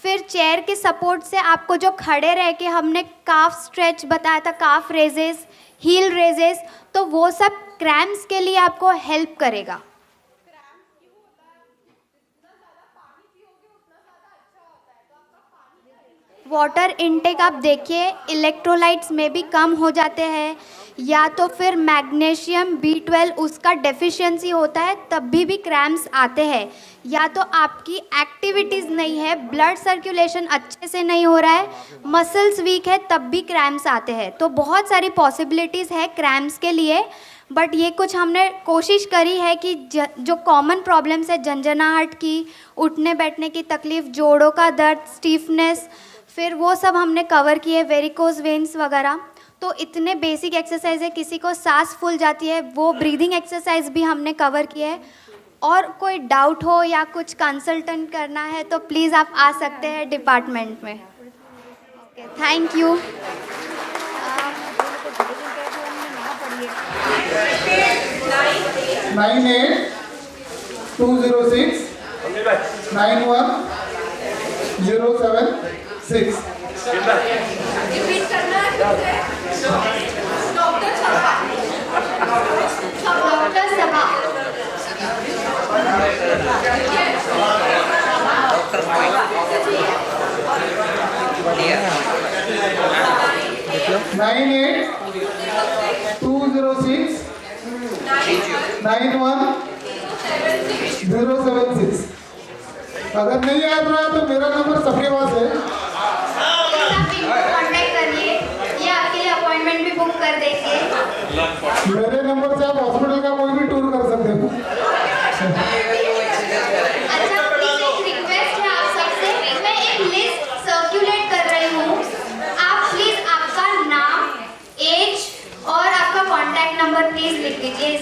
फिर चेयर के सपोर्ट से आपको जो खड़े रह के हमने काफ स्ट्रेच बताया था, काफ रेजेस, हील रेजेस, तो वो सब क्रैम्प्स के लिए आपको हेल्प करेगा. वाटर इनटेक आप देखिए, इलेक्ट्रोलाइट्स में भी कम हो जाते हैं, या तो फिर मैग्नीशियम B12 उसका डेफिशिएंसी होता है तब भी क्रैम्प्स आते हैं, या तो आपकी एक्टिविटीज़ नहीं है, ब्लड सर्कुलेशन अच्छे से नहीं हो रहा है, मसल्स वीक है, तब भी क्रैम्प्स आते हैं. तो बहुत सारी पॉसिबिलिटीज़ है क्रैम्प्स के लिए, बट ये कुछ हमने कोशिश करी है कि जो कॉमन प्रॉब्लम्स है, झंझनाहट की, उठने बैठने की तकलीफ़, जोड़ों का दर्द, स्टीफनेस, फिर वो सब हमने कवर किए, वेरिकोज वेन्स वगैरह. तो इतने बेसिक एक्सरसाइज है. किसी को सांस फूल जाती है, वो ब्रीदिंग एक्सरसाइज भी हमने कवर किए है. और कोई डाउट हो या कुछ कंसल्टेंट करना है तो प्लीज़ आप आ सकते हैं डिपार्टमेंट में. Okay, thank you. 98-206-91-076. रिपीट करना है. डॉक्टर सभा. डॉक्टर सभा. 98-206-91-076. अगर नहीं याद रहा तो मेरा नंबर सबके पास है. कॉन्टैक्ट करिए, ये आपके लिए अपॉइंटमेंट भी बुक कर देंगे. मेरे नंबर से आप हॉस्पिटल का कोई भी टूर कर सकते हो. अच्छा, प्लीज एक रिक्वेस्ट है आप सबसे, मैं एक लिस्ट सर्कुलेट कर रही हूँ. आप प्लीज आपका नाम, एज और आपका कॉन्टैक्ट नंबर प्लीज लिख लीजिए इस